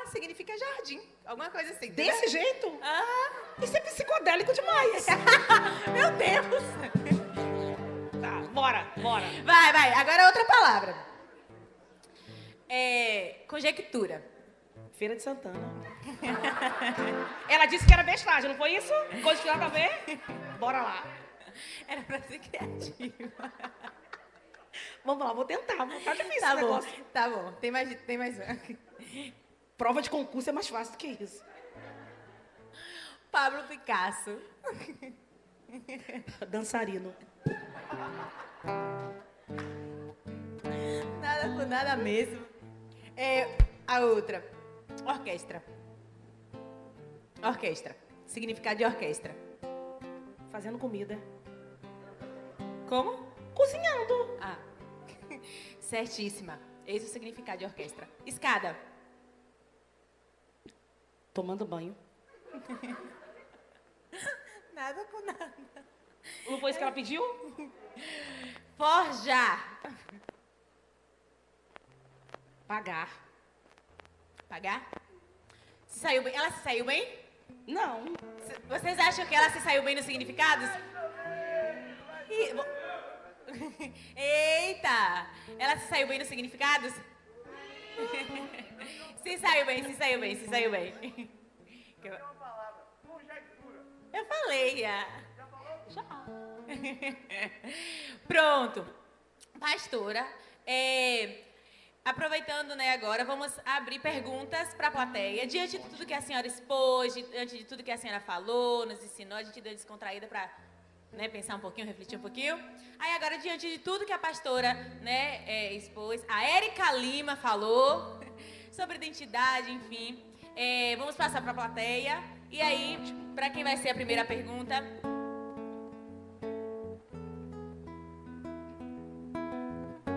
significa jardim, alguma coisa assim. Desse entendeu? jeito? Ah, Isso é psicodélico demais. meu Deus. Tá, bora. Vai, agora outra palavra. Conjectura. Feira de Santana. Ela disse que era bestagem, não foi isso? Coisa que nada a ver? Bora lá. Era pra ser criativa. Vamos lá, vou tentar. Tá difícil esse negócio. Tá bom. Tem mais uma. Prova de concurso é mais fácil do que isso. Pablo Picasso. Dançarino. Nada com nada mesmo. A outra. Orquestra. Orquestra. Significado de orquestra. Fazendo comida. Como? Cozinhando. Certíssima. Esse é o significado de orquestra. Escada. tomando banho. Nada com nada. Não foi isso que ela pediu? Forjar. Pagar. Pagar? Se saiu bem? Ela se saiu bem? Não. Vocês acham que ela se saiu bem nos significados? Eita! Ela se saiu bem nos significados? Se saiu bem, se saiu bem, se saiu bem. Eu falei, já. Pronto. Pastora, aproveitando, né, agora, vamos abrir perguntas para a plateia. Diante de tudo que a senhora expôs, diante de tudo que a senhora falou, nos ensinou, a gente deu descontraída para, né, pensar um pouquinho, refletir um pouquinho. Aí agora, diante de tudo que a pastora, né, expôs, a Érica Lima falou sobre identidade, enfim. Vamos passar para a plateia. E aí, para quem vai ser a primeira pergunta?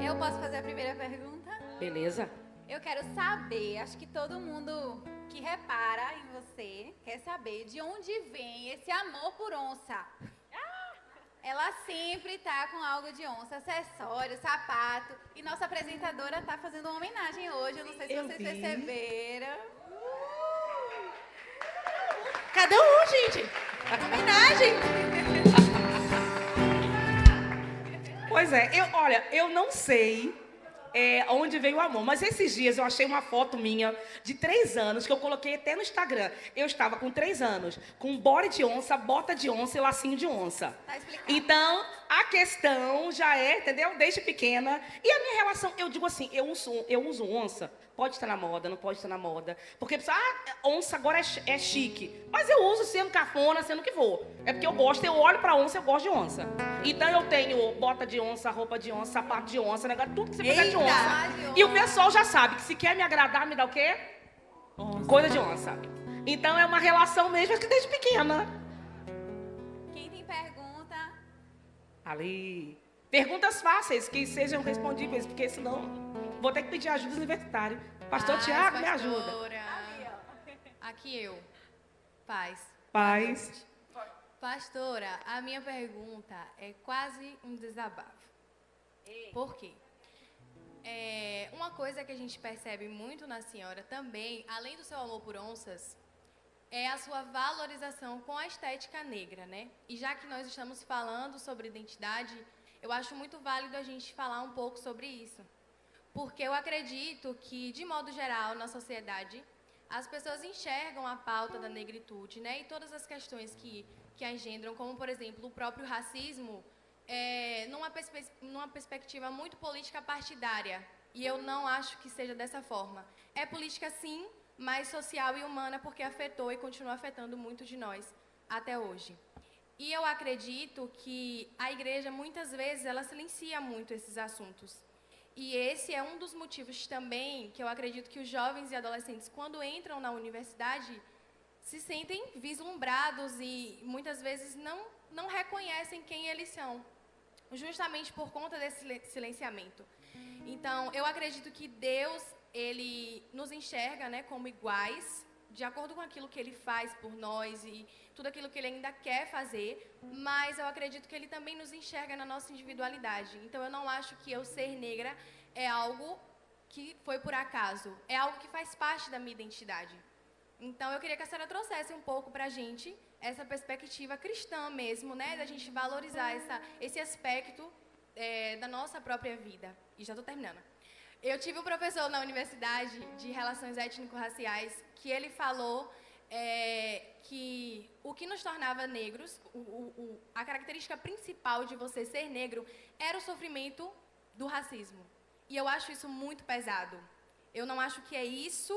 Eu posso fazer a primeira pergunta? Beleza. Eu quero saber, acho que todo mundo que repara em você quer saber de onde vem esse amor por onça. Ela sempre tá com algo de onça, acessório, sapato. E nossa apresentadora tá fazendo uma homenagem hoje, eu não sei se vocês perceberam. Cada um, gente. Homenagem. Pois é, eu não sei onde veio o amor, mas esses dias eu achei uma foto minha de 3 anos, que eu coloquei até no Instagram. Eu estava com 3 anos, com body de onça, bota de onça e lacinho de onça. Tá explicado. Então, a questão já entendeu? Desde pequena. E a minha relação, eu digo assim, eu uso onça. Pode estar na moda, não pode estar na moda. Porque, onça agora é chique. Mas eu uso sendo cafona, sendo o que for. É porque eu gosto, eu olho pra onça, eu gosto de onça. Então eu tenho bota de onça, roupa de onça, sapato de onça, negócio, tudo que você puder de onça. E o pessoal já sabe que se quer me agradar, me dá o quê? Onça. Coisa de onça. Então é uma relação mesmo, acho que desde pequena. Quem tem pergunta? Ali. Perguntas fáceis, que sejam respondíveis, porque senão vou ter que pedir ajuda do universitário. Pastor Tiago, me ajuda. Aqui eu. Paz. Paz. Pastora, a minha pergunta é quase um desabafo. Por quê? Uma coisa que a gente percebe muito na senhora também, além do seu amor por onças, é a sua valorização com a estética negra, né? E já que nós estamos falando sobre identidade, eu acho muito válido a gente falar um pouco sobre isso. Porque eu acredito que, de modo geral, na sociedade, as pessoas enxergam a pauta da negritude, né? E todas as questões que engendram, como, por exemplo, o próprio racismo, numa perspectiva muito política partidária. E eu não acho que seja dessa forma. É política, sim, mas social e humana, porque afetou e continua afetando muito de nós até hoje. E eu acredito que a igreja, muitas vezes, ela silencia muito esses assuntos. E esse é um dos motivos também que eu acredito que os jovens e adolescentes, quando entram na universidade, se sentem vislumbrados e muitas vezes não reconhecem quem eles são, justamente por conta desse silenciamento. Então, eu acredito que Deus, ele nos enxerga, né, como iguais, de acordo com aquilo que ele faz por nós e tudo aquilo que ele ainda quer fazer, mas eu acredito que ele também nos enxerga na nossa individualidade. Então, eu não acho que eu ser negra é algo que foi por acaso, é algo que faz parte da minha identidade. Então, eu queria que a senhora trouxesse um pouco para a gente essa perspectiva cristã mesmo, né, da gente valorizar esse aspecto da nossa própria vida. E já estou terminando. Eu tive um professor na universidade de relações étnico-raciais que ele falou que o que nos tornava negros, a característica principal de você ser negro era o sofrimento do racismo. E eu acho isso muito pesado. Eu não acho que é isso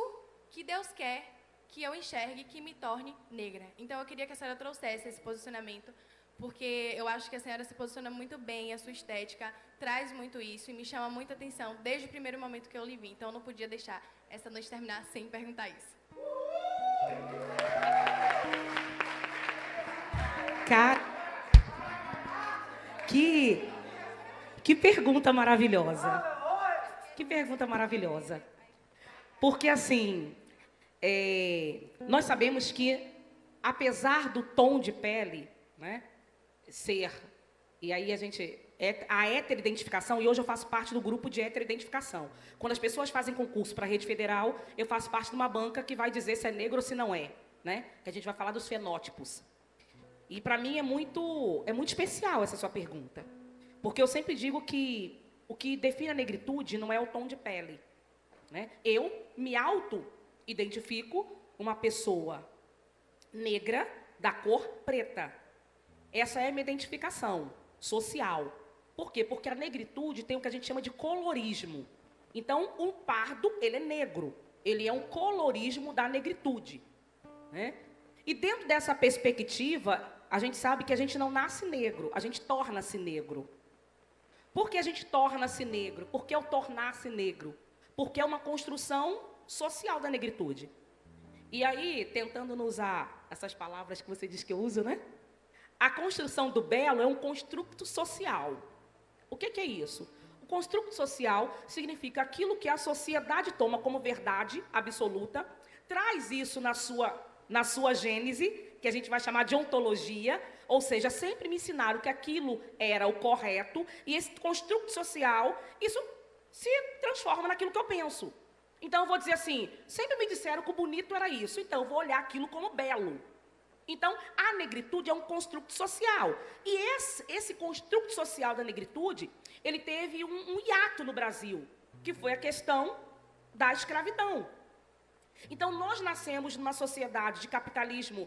que Deus quer que eu enxergue, que me torne negra. Então, eu queria que a senhora trouxesse esse posicionamento, porque eu acho que a senhora se posiciona muito bem, a sua estética traz muito isso e me chama muita atenção desde o primeiro momento que eu lhe vi. Então, eu não podia deixar essa noite terminar sem perguntar isso. Cara, que pergunta maravilhosa. Que pergunta maravilhosa. Porque, assim, nós sabemos que, apesar do tom de pele, né, ser, e aí a heteroidentificação, e hoje eu faço parte do grupo de heteroidentificação. Quando as pessoas fazem concurso para a rede federal, eu faço parte de uma banca que vai dizer se é negro ou se não é, né? Que a gente vai falar dos fenótipos. E para mim é muito especial essa sua pergunta, porque eu sempre digo que o que define a negritude não é o tom de pele, né? Eu me auto-identifico uma pessoa negra da cor preta. Essa é a minha identificação social. Por quê? Porque a negritude tem o que a gente chama de colorismo. Então, um pardo, ele é negro. Ele é um colorismo da negritude, né? E dentro dessa perspectiva, a gente sabe que a gente não nasce negro, a gente torna-se negro. Por que a gente torna-se negro? Por que eu tornar-se negro? Porque é uma construção social da negritude. E aí, tentando não usar essas palavras que você diz que eu uso, né? A construção do belo é um construto social. O que é isso? O construto social significa aquilo que a sociedade toma como verdade absoluta, traz isso na sua gênese, que a gente vai chamar de ontologia, ou seja, sempre me ensinaram que aquilo era o correto, e esse construto social, isso se transforma naquilo que eu penso. Então, eu vou dizer assim, sempre me disseram que o bonito era isso, então eu vou olhar aquilo como belo. Então, a negritude é um construto social. E esse construto social da negritude, ele teve um hiato no Brasil, que foi a questão da escravidão. Então, nós nascemos numa sociedade de capitalismo,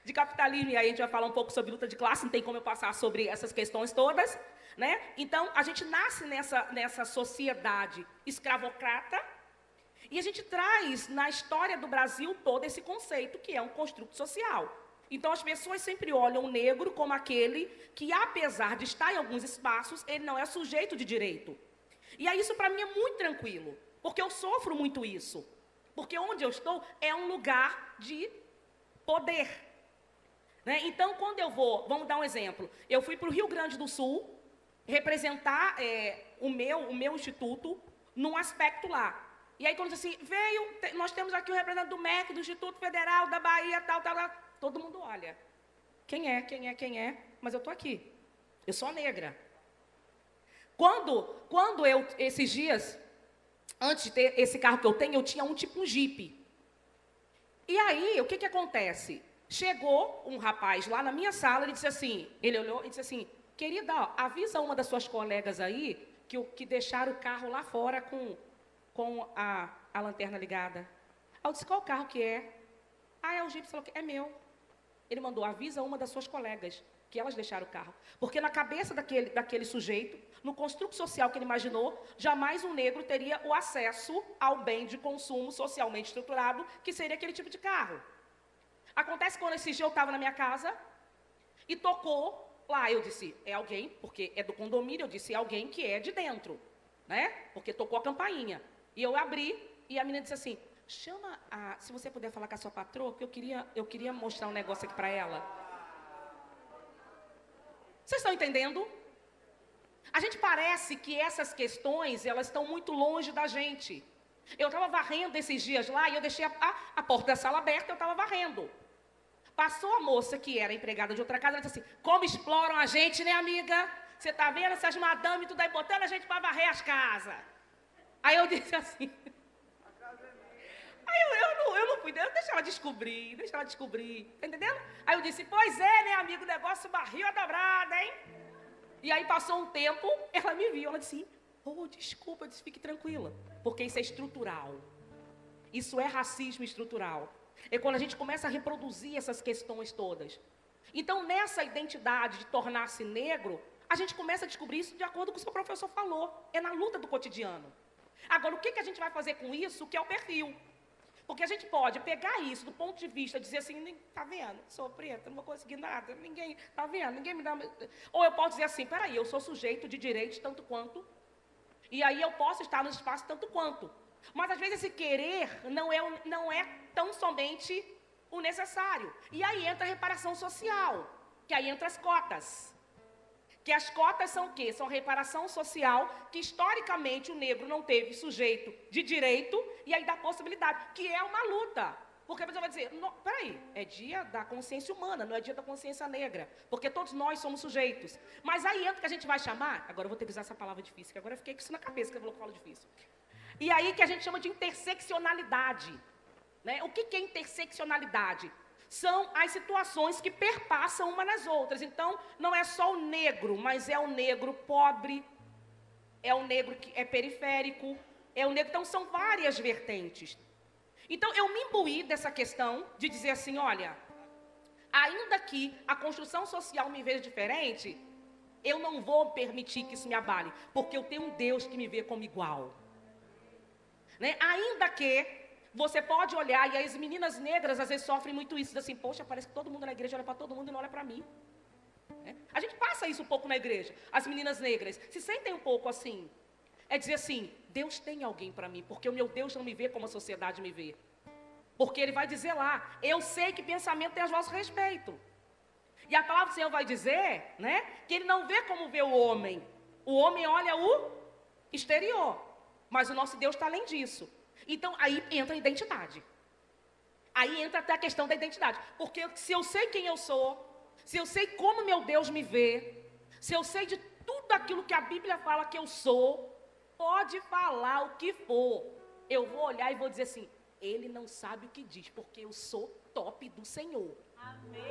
e aí a gente vai falar um pouco sobre luta de classe, não tem como eu passar sobre essas questões todas, né? Então, a gente nasce nessa sociedade escravocrata, e a gente traz na história do Brasil todo esse conceito, que é um construto social. Então, as pessoas sempre olham o negro como aquele que, apesar de estar em alguns espaços, ele não é sujeito de direito. E aí, isso para mim é muito tranquilo, porque eu sofro muito isso. Porque onde eu estou é um lugar de poder, né? Então, quando eu vou, vamos dar um exemplo, eu fui para o Rio Grande do Sul representar o meu instituto num aspecto lá. E aí, quando diz assim, nós temos aqui o representante do MEC, do Instituto Federal, da Bahia, tal, todo mundo olha. Quem é? Mas eu estou aqui. Eu sou negra. Quando eu, esses dias, antes de ter esse carro que eu tenho, eu tinha tipo um Jeep. E aí, o que acontece? Chegou um rapaz lá na minha sala, ele olhou e disse assim, querida, avisa uma das suas colegas aí que deixaram o carro lá fora com a lanterna ligada. Aí eu disse, qual carro que é? É o Jeep, falou que é meu. Ele mandou, avisa uma das suas colegas que elas deixaram o carro. Porque na cabeça daquele sujeito, no construto social que ele imaginou, jamais um negro teria o acesso ao bem de consumo socialmente estruturado, que seria aquele tipo de carro. Acontece quando esse dia eu estava na minha casa e tocou lá, eu disse, é alguém, porque é do condomínio, eu disse, é alguém que é de dentro, né? Porque tocou a campainha. E eu abri, e a menina disse assim, se você puder falar com a sua patroa, porque eu queria mostrar um negócio aqui para ela. Vocês estão entendendo? A gente parece que essas questões, elas estão muito longe da gente. Eu estava varrendo esses dias lá, e eu deixei a porta da sala aberta, eu estava varrendo. Passou a moça que era empregada de outra casa, ela disse assim, como exploram a gente, né, amiga? Você está vendo essas madames, tudo aí, botando a gente para varrer as casas. Aí eu disse assim... Aí eu não fui, deixa ela descobrir, tá entendendo? Aí eu disse, pois é, né, amigo, o negócio barril a dobrada, hein? E aí passou um tempo, ela me viu, ela disse, desculpa, eu disse, fique tranquila, porque isso é estrutural. Isso é racismo estrutural. É quando a gente começa a reproduzir essas questões todas. Então, nessa identidade de tornar-se negro, a gente começa a descobrir isso de acordo com o que o seu professor falou. É na luta do cotidiano. Agora, o que a gente vai fazer com isso, que é o perfil? Porque a gente pode pegar isso do ponto de vista, dizer assim, tá vendo, sou preta, não vou conseguir nada, ninguém, tá vendo, ninguém me dá... Ou eu posso dizer assim, peraí, eu sou sujeito de direitos tanto quanto, e aí eu posso estar no espaço tanto quanto. Mas, às vezes, esse querer não é tão somente o necessário. E aí entra a reparação social, que aí entra as cotas. Que as cotas são o quê? São reparação social, que historicamente o negro não teve sujeito de direito, e aí dá possibilidade, que é uma luta. Porque a pessoa vai dizer, peraí, é dia da consciência humana, não é dia da consciência negra, porque todos nós somos sujeitos. Mas aí entra que a gente vai chamar, agora eu vou ter que usar essa palavra difícil, que agora eu fiquei com isso na cabeça, que eu falo difícil. E aí que a gente chama de interseccionalidade. Né? O que é interseccionalidade? São as situações que perpassam uma nas outras. Então, não é só o negro, mas é o negro pobre, é o negro que é periférico, é o negro... Então, são várias vertentes. Então, eu me imbuí dessa questão de dizer assim, olha, ainda que a construção social me veja diferente, eu não vou permitir que isso me abale, porque eu tenho um Deus que me vê como igual. Né? Ainda que você pode olhar, e as meninas negras às vezes sofrem muito isso, assim, poxa, parece que todo mundo na igreja olha para todo mundo e não olha para mim. Né? A gente passa isso um pouco na igreja, as meninas negras se sentem um pouco assim, é dizer assim, Deus tem alguém para mim, porque o meu Deus não me vê como a sociedade me vê. Porque Ele vai dizer lá, eu sei que pensamento tem a vosso respeito. E a palavra do Senhor vai dizer, né, que Ele não vê como vê o homem olha o exterior, mas o nosso Deus está além disso. Então, aí entra a identidade. Aí entra até a questão da identidade. Porque se eu sei quem eu sou, se eu sei como meu Deus me vê, se eu sei de tudo aquilo que a Bíblia fala que eu sou, pode falar o que for, eu vou olhar e vou dizer assim, ele não sabe o que diz, porque eu sou top do Senhor. Amém.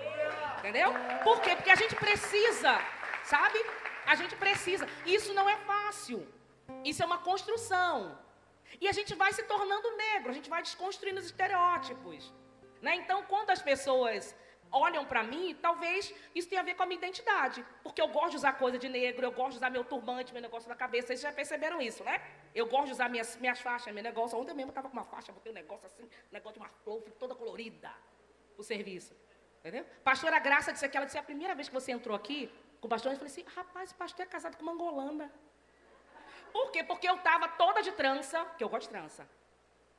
Entendeu? Por quê? Porque a gente precisa, sabe? A gente precisa. Isso não é fácil. Isso é uma construção. E a gente vai se tornando negro, a gente vai desconstruindo os estereótipos. Né? Então, quando as pessoas olham para mim, talvez isso tenha a ver com a minha identidade. Porque eu gosto de usar coisa de negro, eu gosto de usar meu turbante, meu negócio na cabeça. Vocês já perceberam isso, né? Eu gosto de usar minhas faixas, meu negócio. Ontem mesmo eu estava com uma faixa, botei um negócio assim, negócio de uma flor, toda colorida, o serviço. Entendeu? Pastora Graça disse que ela disse, a primeira vez que você entrou aqui com o pastor, eu falei assim, rapaz, o pastor é casado com uma angolana. Por quê? Porque eu estava toda de trança, que eu gosto de trança.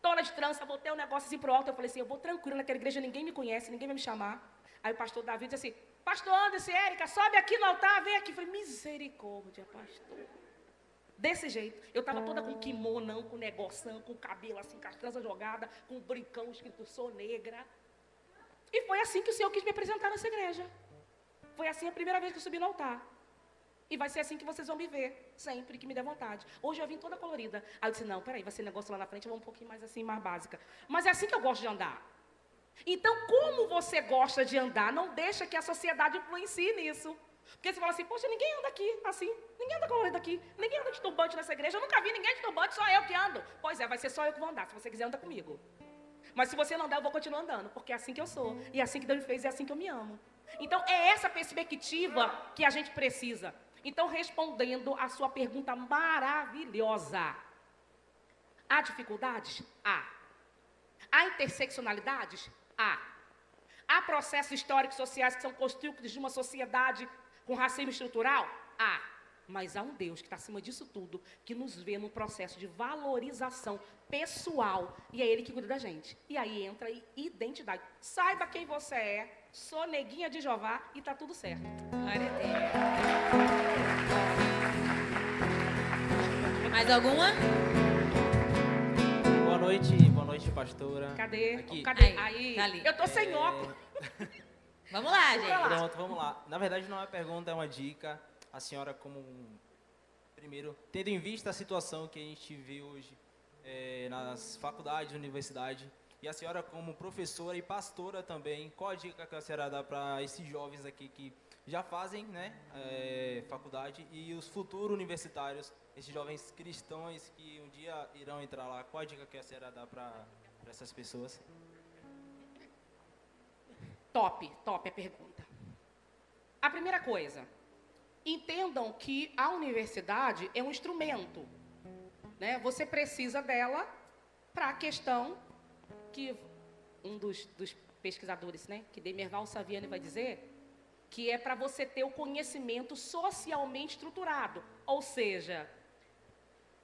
Toda de trança, botei um negócio assim pro alto, eu falei assim, eu vou tranquila naquela igreja, ninguém me conhece, ninguém vai me chamar. Aí o pastor Davi disse assim, pastor Anderson e Érica, sobe aqui no altar, vem aqui. Eu falei, misericórdia, pastor. Desse jeito. Eu estava toda com kimonão, com negoção, com cabelo assim, com as tranças jogadas, com um brincão escrito, sou negra. E foi assim que o Senhor quis me apresentar nessa igreja. Foi assim a primeira vez que eu subi no altar. E vai ser assim que vocês vão me ver, sempre que me der vontade. Hoje eu vim toda colorida. Aí eu disse, não, peraí, vai ser negócio lá na frente, eu vou um pouquinho mais assim, mais básica. Mas é assim que eu gosto de andar. Então, como você gosta de andar, não deixa que a sociedade influencie nisso. Porque você fala assim, poxa, ninguém anda aqui assim, ninguém anda colorido aqui, ninguém anda de turbante nessa igreja, eu nunca vi ninguém de turbante, só eu que ando. Pois é, vai ser só eu que vou andar, se você quiser anda comigo. Mas se você não der, eu vou continuar andando, porque é assim que eu sou, e é assim que Deus me fez, e é assim que eu me amo. Então, é essa perspectiva que a gente precisa. Então, respondendo a sua pergunta maravilhosa, há dificuldades? Há. Há interseccionalidades? Há. Há processos históricos sociais que são construídos de uma sociedade com racismo estrutural? Há. Mas há um Deus que está acima disso tudo, que nos vê num processo de valorização pessoal, e é Ele que cuida da gente. E aí entra a identidade. Saiba quem você é, sou neguinha de Jeová e está tudo certo. Glória a Deus. Mais alguma? Boa noite, pastora. Cadê? Aqui. Cadê? Aí, tá ali. Eu tô sem óculos. Vamos lá, gente. Pronto, vamos lá. Na verdade, não é uma pergunta, é uma dica. A senhora, primeiro, tendo em vista a situação que a gente vê hoje nas faculdades, universidades, e a senhora como professora e pastora também, qual a dica que a senhora dá para esses jovens aqui que já fazem, né, faculdade e os futuros universitários, esses jovens cristãos que um dia irão entrar lá, qual a dica que a senhora dá para essas pessoas? Top a pergunta. A primeira coisa, entendam que a universidade é um instrumento, né? Você precisa dela para a questão que um dos pesquisadores, né, que Demerval Saviani vai dizer, que é para você ter o conhecimento socialmente estruturado, ou seja,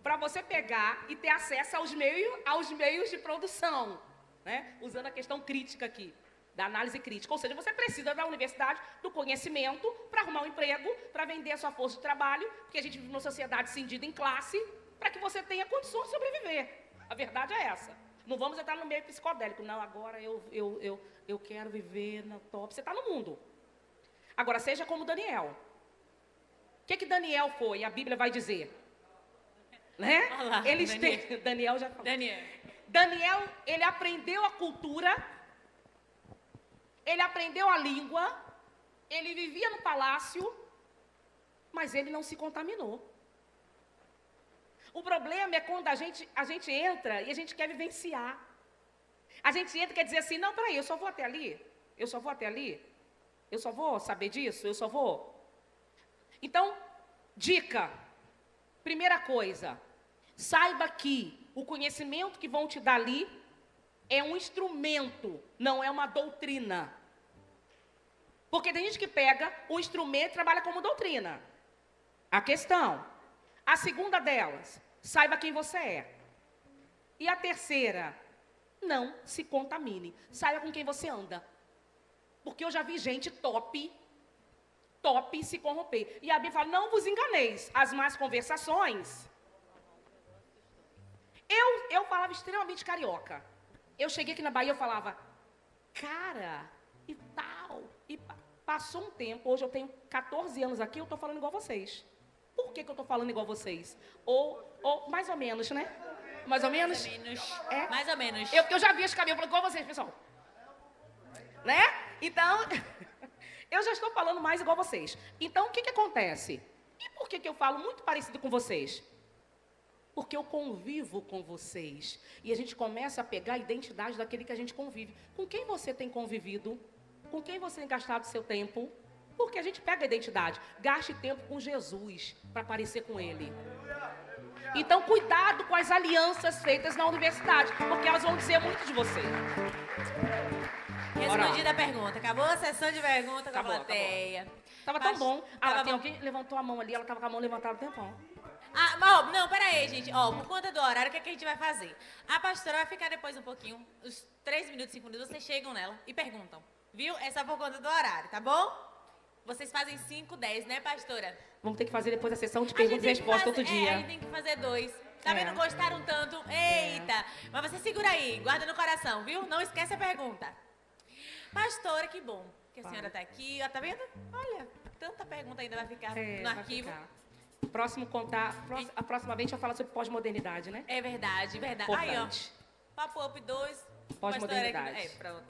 para você pegar e ter acesso aos meios de produção, né? Usando a questão crítica aqui. da análise crítica. Ou seja, você precisa da universidade, do conhecimento, para arrumar um emprego, para vender a sua força de trabalho, porque a gente vive numa sociedade cindida em classe, para que você tenha condições de sobreviver. A verdade é essa. Não vamos entrar no meio psicodélico. Não, agora eu quero viver no top. Você está no mundo. Agora, seja como Daniel. O que Daniel foi? A Bíblia vai dizer. Né? Olá, Eles Daniel. têm... Daniel já falou. Daniel. Daniel, ele aprendeu a cultura, ele aprendeu a língua, ele vivia no palácio, mas ele não se contaminou. O problema é quando a gente entra e a gente quer vivenciar. A gente entra e quer dizer assim, não, peraí, eu só vou até ali, eu só vou até ali, eu só vou saber disso, eu só vou. Então, dica, primeira coisa, saiba que o conhecimento que vão te dar ali é um instrumento, não é uma doutrina. Porque tem gente que pega o instrumento e trabalha como doutrina. A questão. A segunda delas, saiba quem você é. E a terceira, não se contamine. Saiba com quem você anda. Porque eu já vi gente top se corromper. E a Bíblia fala, não vos enganeis, as más conversações. Eu falava extremamente carioca. Eu cheguei aqui na Bahia, eu falava, cara, e tal. E passou um tempo, hoje eu tenho 14 anos aqui, eu estou falando igual vocês. Por que eu estou falando igual vocês? Ou mais ou menos, né? Mais ou menos? Mais ou menos. É? Mais ou menos. Porque eu já vi esse caminho, eu falo igual vocês, pessoal. Né? Então, eu já estou falando mais igual vocês. Então, o que acontece? E por que eu falo muito parecido com vocês? Porque eu convivo com vocês. E a gente começa a pegar a identidade daquele que a gente convive. Com quem você tem convivido? Com quem você tem gastado seu tempo? Porque a gente pega a identidade. Gaste tempo com Jesus para parecer com Ele. Então, cuidado com as alianças feitas na universidade, porque elas vão dizer muito de você. Respondida a pergunta. Acabou a sessão de pergunta com a Acabou, plateia. Tava tão bom. Tava Tem bom. alguém que levantou a mão ali, ela tava com a mão levantada o tempão. Não, pera aí, gente. Por conta do horário, o que a gente vai fazer? A pastora vai ficar depois um pouquinho, uns 3 minutos, 5 minutos, vocês chegam nela e perguntam. Viu? É só por conta do horário, tá bom? Vocês fazem 5, 10, né, pastora? Vamos ter que fazer depois a sessão de A perguntas e gente tem que respostas fazer- outro dia. a gente tem que fazer 2. Tá É. vendo? Gostaram tanto? Eita! Mas você segura aí, guarda no coração, viu? Não esquece a pergunta. Pastora, que bom que a senhora tá aqui. Ó, tá vendo? Olha, tanta pergunta ainda vai ficar no Vai arquivo. ficar. A próxima vez a gente vai falar sobre pós-modernidade, né? É verdade, verdade. Aí, ó. Importante. Papo Up 2. Pós-modernidade. Pronto.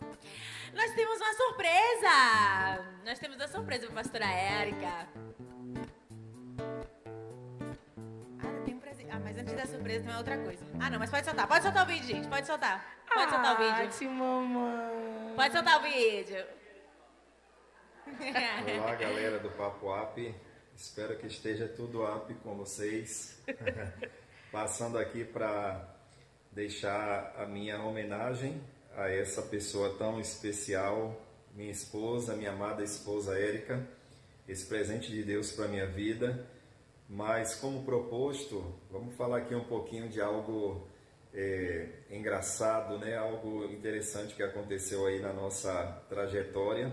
Nós temos uma surpresa. Nós temos uma surpresa pra pastora Érica. Tem um presente. Mas antes da surpresa tem uma outra coisa. Não, mas pode soltar. Pode soltar o vídeo, gente. Pode soltar. Pode soltar o vídeo. Mamãe. Pode soltar o vídeo. Olá, galera do Papo Up. Espero que esteja tudo up com vocês. Passando aqui para deixar a minha homenagem a essa pessoa tão especial, minha esposa, minha amada esposa Érica, esse presente de Deus para a minha vida. Mas, como proposto, vamos falar aqui um pouquinho de algo engraçado, né? Algo interessante que aconteceu aí na nossa trajetória.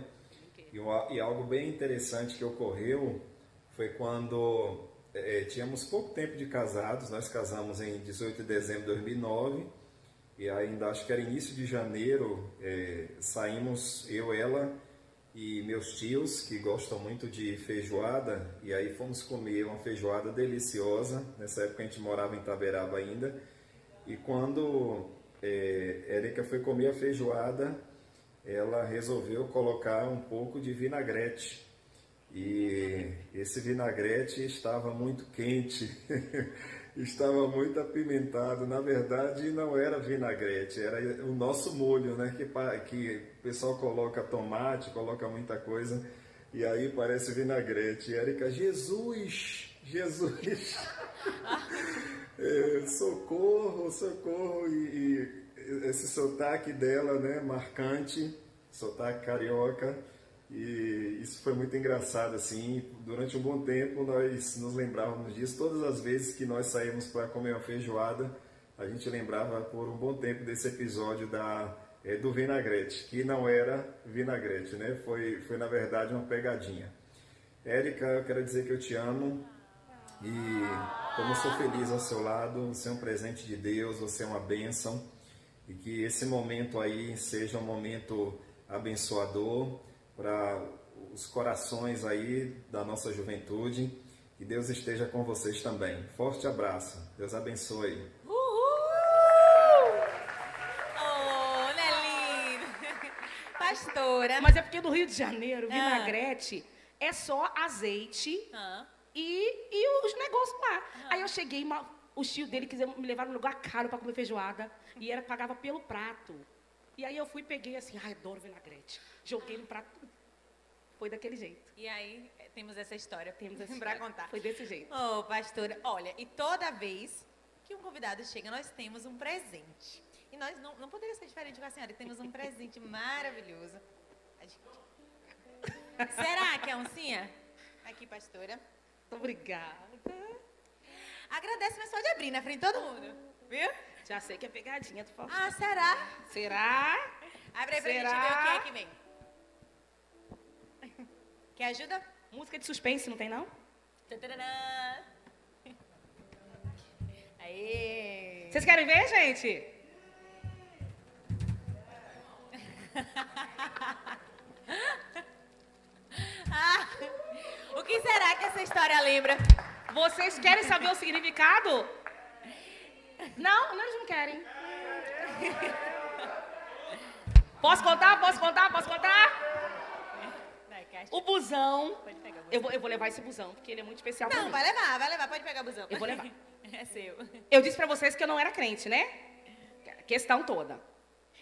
E algo bem interessante que ocorreu foi quando tínhamos pouco tempo de casados. Nós casamos em 18 de dezembro de 2009 e ainda acho que era início de janeiro, saímos eu, ela e meus tios, que gostam muito de feijoada, e aí fomos comer uma feijoada deliciosa. Nessa época a gente morava em Itaberaba ainda, e quando Érica foi comer a feijoada, ela resolveu colocar um pouco de vinagrete. E esse vinagrete estava muito quente, estava muito apimentado. Na verdade, não era vinagrete, era o nosso molho, né? Que o pessoal coloca tomate, coloca muita coisa, e aí parece vinagrete. E Érica, Jesus! Socorro! E esse sotaque dela, né? Marcante, sotaque carioca. E isso foi muito engraçado, assim. Durante um bom tempo nós nos lembrávamos disso. Todas as vezes que nós saímos para comer uma feijoada, a gente lembrava por um bom tempo desse episódio da do vinagrete, que não era vinagrete, né? Foi na verdade uma pegadinha. Érica, eu quero dizer que eu te amo e como eu sou feliz ao seu lado, você é um presente de Deus, você é uma bênção e que esse momento aí seja um momento abençoador para os corações aí da nossa juventude e Deus esteja com vocês também. Forte abraço, Deus abençoe. Pastora. Mas é porque no Rio de Janeiro, vinagrete é só azeite e os negócios lá. Aí eu cheguei, os tios dele quiseram me levar num lugar caro para comer feijoada e pagava pelo prato. E aí eu fui e peguei assim, ai, adoro vinagrete. Joguei no prato, foi daquele jeito. E aí temos essa história Temos essa para história. contar. Foi desse jeito. Ô, pastora, olha, e toda vez que um convidado chega, nós temos um presente. E nós não poderia ser diferente com a senhora, temos um presente maravilhoso. Será que é oncinha? Aqui, pastora. Obrigada. Agradece, mas pode abrir na frente de todo mundo. Viu? Já sei que é pegadinha, tu falou. Ah, será? Será? Abre aí pra Será? gente ver o que é que vem. Quer ajuda? Música de suspense, não tem não? Tatarana. Aê! Vocês querem ver, gente? O que será que essa história lembra? Vocês querem saber o significado? Não, eles não querem. Posso contar? Posso contar? Posso contar? O busão. Eu vou levar esse busão, porque ele é muito especial pra mim. Não, vai levar, pode pegar o busão. Eu vou levar. É seu. Eu disse pra vocês que eu não era crente, né? Questão toda.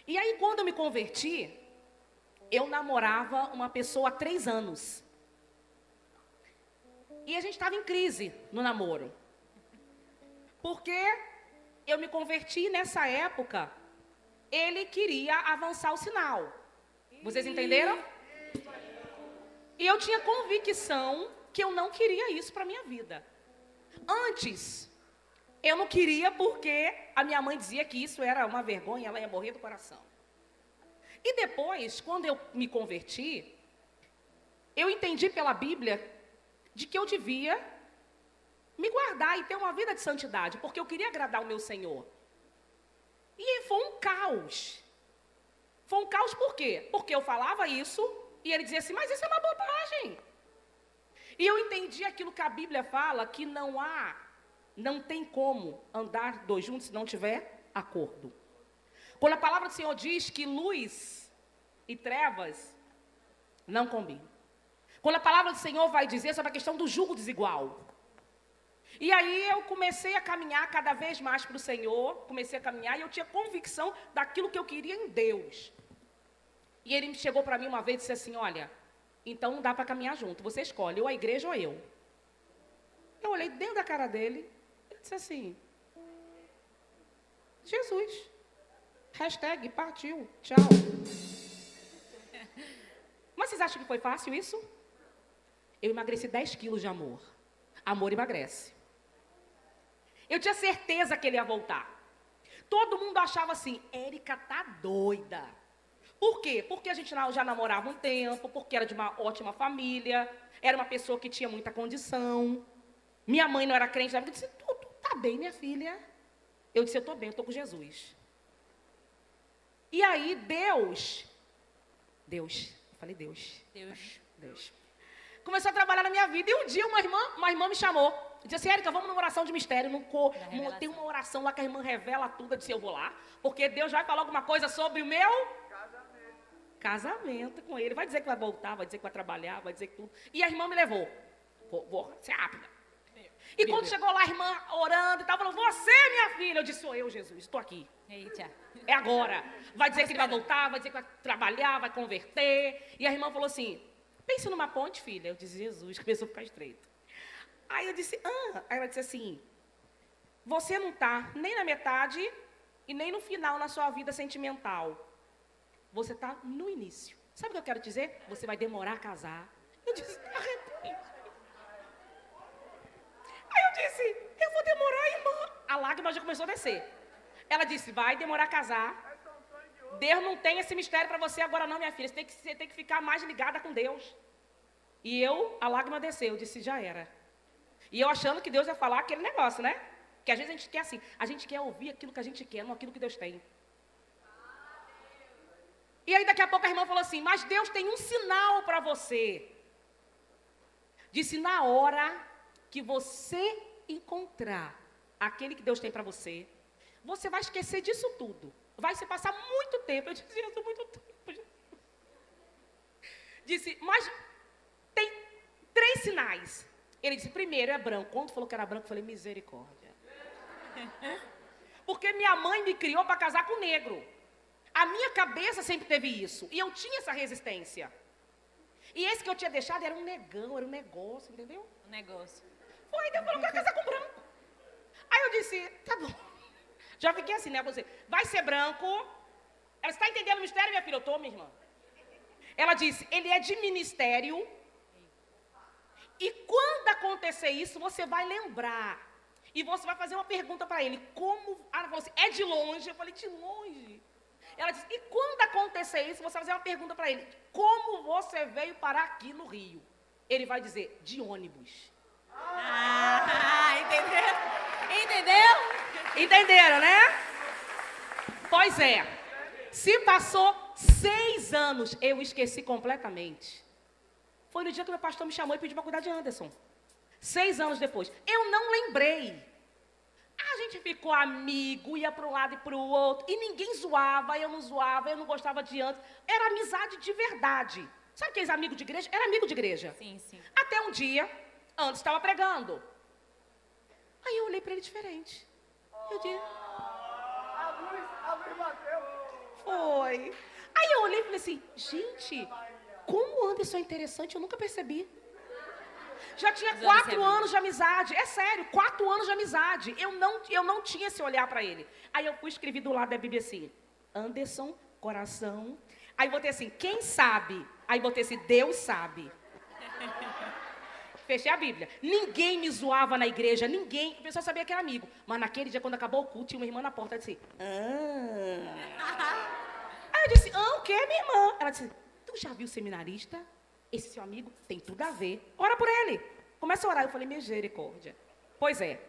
E aí, quando eu me converti, eu namorava uma pessoa há 3 anos. E a gente estava em crise no namoro. Porque eu me converti nessa época, ele queria avançar o sinal. Vocês entenderam? E eu tinha convicção que eu não queria isso para minha vida. Antes, eu não queria porque a minha mãe dizia que isso era uma vergonha, ela ia morrer do coração. E depois, quando eu me converti, eu entendi pela Bíblia de que eu devia me guardar e ter uma vida de santidade, porque eu queria agradar o meu Senhor. E foi um caos. Foi um caos por quê? Porque eu falava isso e ele dizia assim, mas isso é uma bobagem. E eu entendi aquilo que a Bíblia fala, que não tem como andar 2 juntos se não tiver acordo. Quando a palavra do Senhor diz que luz e trevas não combinam. Quando a palavra do Senhor vai dizer sobre a questão do jugo desigual. E aí eu comecei a caminhar cada vez mais para o Senhor, comecei a caminhar e eu tinha convicção daquilo que eu queria em Deus. E ele chegou para mim uma vez e disse assim, olha, então não dá para caminhar junto, você escolhe, ou a igreja ou eu. Eu olhei dentro da cara dele, ele disse assim, Jesus, hashtag partiu, tchau. Mas vocês acham que foi fácil isso? Eu emagreci 10 quilos de amor. Amor emagrece. Eu tinha certeza que ele ia voltar. Todo mundo achava assim, Érica tá doida. Por quê? Porque a gente já namorava um tempo, porque era de uma ótima família, era uma pessoa que tinha muita condição. Minha mãe não era crente, ela disse, tu tá bem, minha filha? Eu disse, eu tô bem, eu tô com Jesus. E aí Deus, eu falei Deus. Começou a trabalhar na minha vida. E um dia uma irmã me chamou. Disse assim, Érica, vamos numa oração de mistério. Tem uma oração lá que a irmã revela tudo. Eu disse, eu vou lá. Porque Deus vai falar alguma coisa sobre o meu casamento com ele. Vai dizer que vai voltar, vai dizer que vai trabalhar, vai dizer que tudo. E a irmã me levou. Vou ser rápida. E quando chegou lá, a irmã orando e tal, falou, você, minha filha. Eu disse, sou eu, Jesus, estou aqui. Eita. É agora. Vai dizer que ele vai voltar, vai dizer que vai trabalhar, vai converter. E a irmã falou assim, pense numa ponte, filha. Eu disse, Jesus, começou a ficar estreito. Aí eu disse, Aí ela disse assim, você não está nem na metade e nem no final na sua vida sentimental. Você está no início. Sabe o que eu quero dizer? Você vai demorar a casar. Eu disse, arrepende. Aí eu disse, eu vou demorar, irmã. A lágrima já começou a descer. Ela disse, vai demorar a casar. Deus não tem esse mistério para você agora não, minha filha. Você tem que ficar mais ligada com Deus. E a lágrima desceu, eu disse, já era. E eu achando que Deus ia falar aquele negócio, né? Que às vezes a gente quer assim, a gente quer ouvir aquilo que a gente quer, não aquilo que Deus tem. E aí daqui a pouco a irmã falou assim, mas Deus tem um sinal para você. Disse, na hora que você encontrar aquele que Deus tem para você, você vai esquecer disso tudo. Vai se passar muito tempo. Eu disse, Jesus, muito tempo. Disse, mas tem 3 sinais. Ele disse, primeiro é branco. Quando falou que era branco, eu falei, misericórdia. Porque minha mãe me criou para casar com negro. A minha cabeça sempre teve isso. E eu tinha essa resistência. E esse que eu tinha deixado era um negão, era um negócio, entendeu? Um negócio. Foi, Deus falou que eu ia casar com branco. Aí eu disse, tá bom. Já fiquei assim, né? Você vai ser branco. Ela está entendendo o mistério, minha filha? Eu tô, minha irmã. Ela disse, ele é de ministério. E quando acontecer isso, você vai lembrar. E você vai fazer uma pergunta para ele. Como? Ela falou assim, é de longe? Eu falei, de longe. Ela disse, e quando acontecer isso, você vai fazer uma pergunta para ele. Como você veio parar aqui no Rio? Ele vai dizer, de ônibus. Entendeu? Entendeu? Entenderam, né? Pois é. Se passou 6 anos, eu esqueci completamente. Foi no dia que meu pastor me chamou e pediu para cuidar de Anderson. 6 anos depois. Eu não lembrei. A gente ficou amigo, ia para um lado e para o outro. E ninguém zoava, eu não gostava de Anderson. Era amizade de verdade. Sabe aqueles amigos de igreja? Era amigo de igreja. Sim, sim. Até um dia, Anderson estava pregando. Aí eu olhei para ele diferente. Eu disse... A luz bateu. Foi. Aí eu olhei e falei assim, gente, como o Anderson é interessante, eu nunca percebi. Já tinha 4 anos de amizade. É sério, 4 anos de amizade. Eu não tinha esse olhar para ele. Aí eu fui escrever do lado da Bíblia assim, Anderson, coração. Aí botei assim, quem sabe? Aí botei assim, Deus sabe. Fechei a Bíblia. Ninguém me zoava na igreja, ninguém. O pessoal sabia que era amigo. Mas naquele dia, quando acabou o culto, tinha uma irmã na porta. Eu disse, Aí eu disse, o quê, minha irmã? Ela disse, tu já viu o seminarista? Esse seu amigo tem tudo a ver. Ora por ele. Começa a orar. Eu falei, misericórdia. Pois é.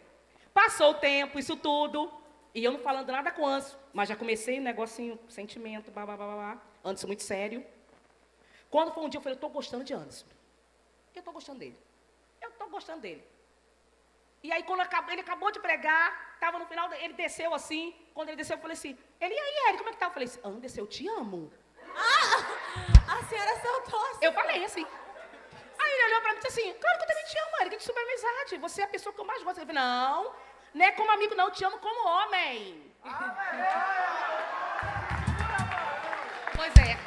Passou o tempo, isso tudo. E eu não falando nada com o Anderson. Mas já comecei um negocinho, sentimento, blá, blá, blá, blá. Anderson muito sério. Quando foi um dia, eu falei, eu tô gostando de Anderson. Eu tô gostando dele. Eu tô gostando dele. E aí, quando ele acabou de pregar, estava no final, ele desceu assim. Quando ele desceu, eu falei assim, e aí, Eric, como é que tá? Eu falei assim, Anderson, eu te amo. A senhora soltou assim. Eu falei assim. Aí ele olhou pra mim e disse assim, claro que eu também te amo, Eric, de super amizade. Você é a pessoa que eu mais gosto. Ele falou, não é como amigo não, eu te amo como homem. Pois é.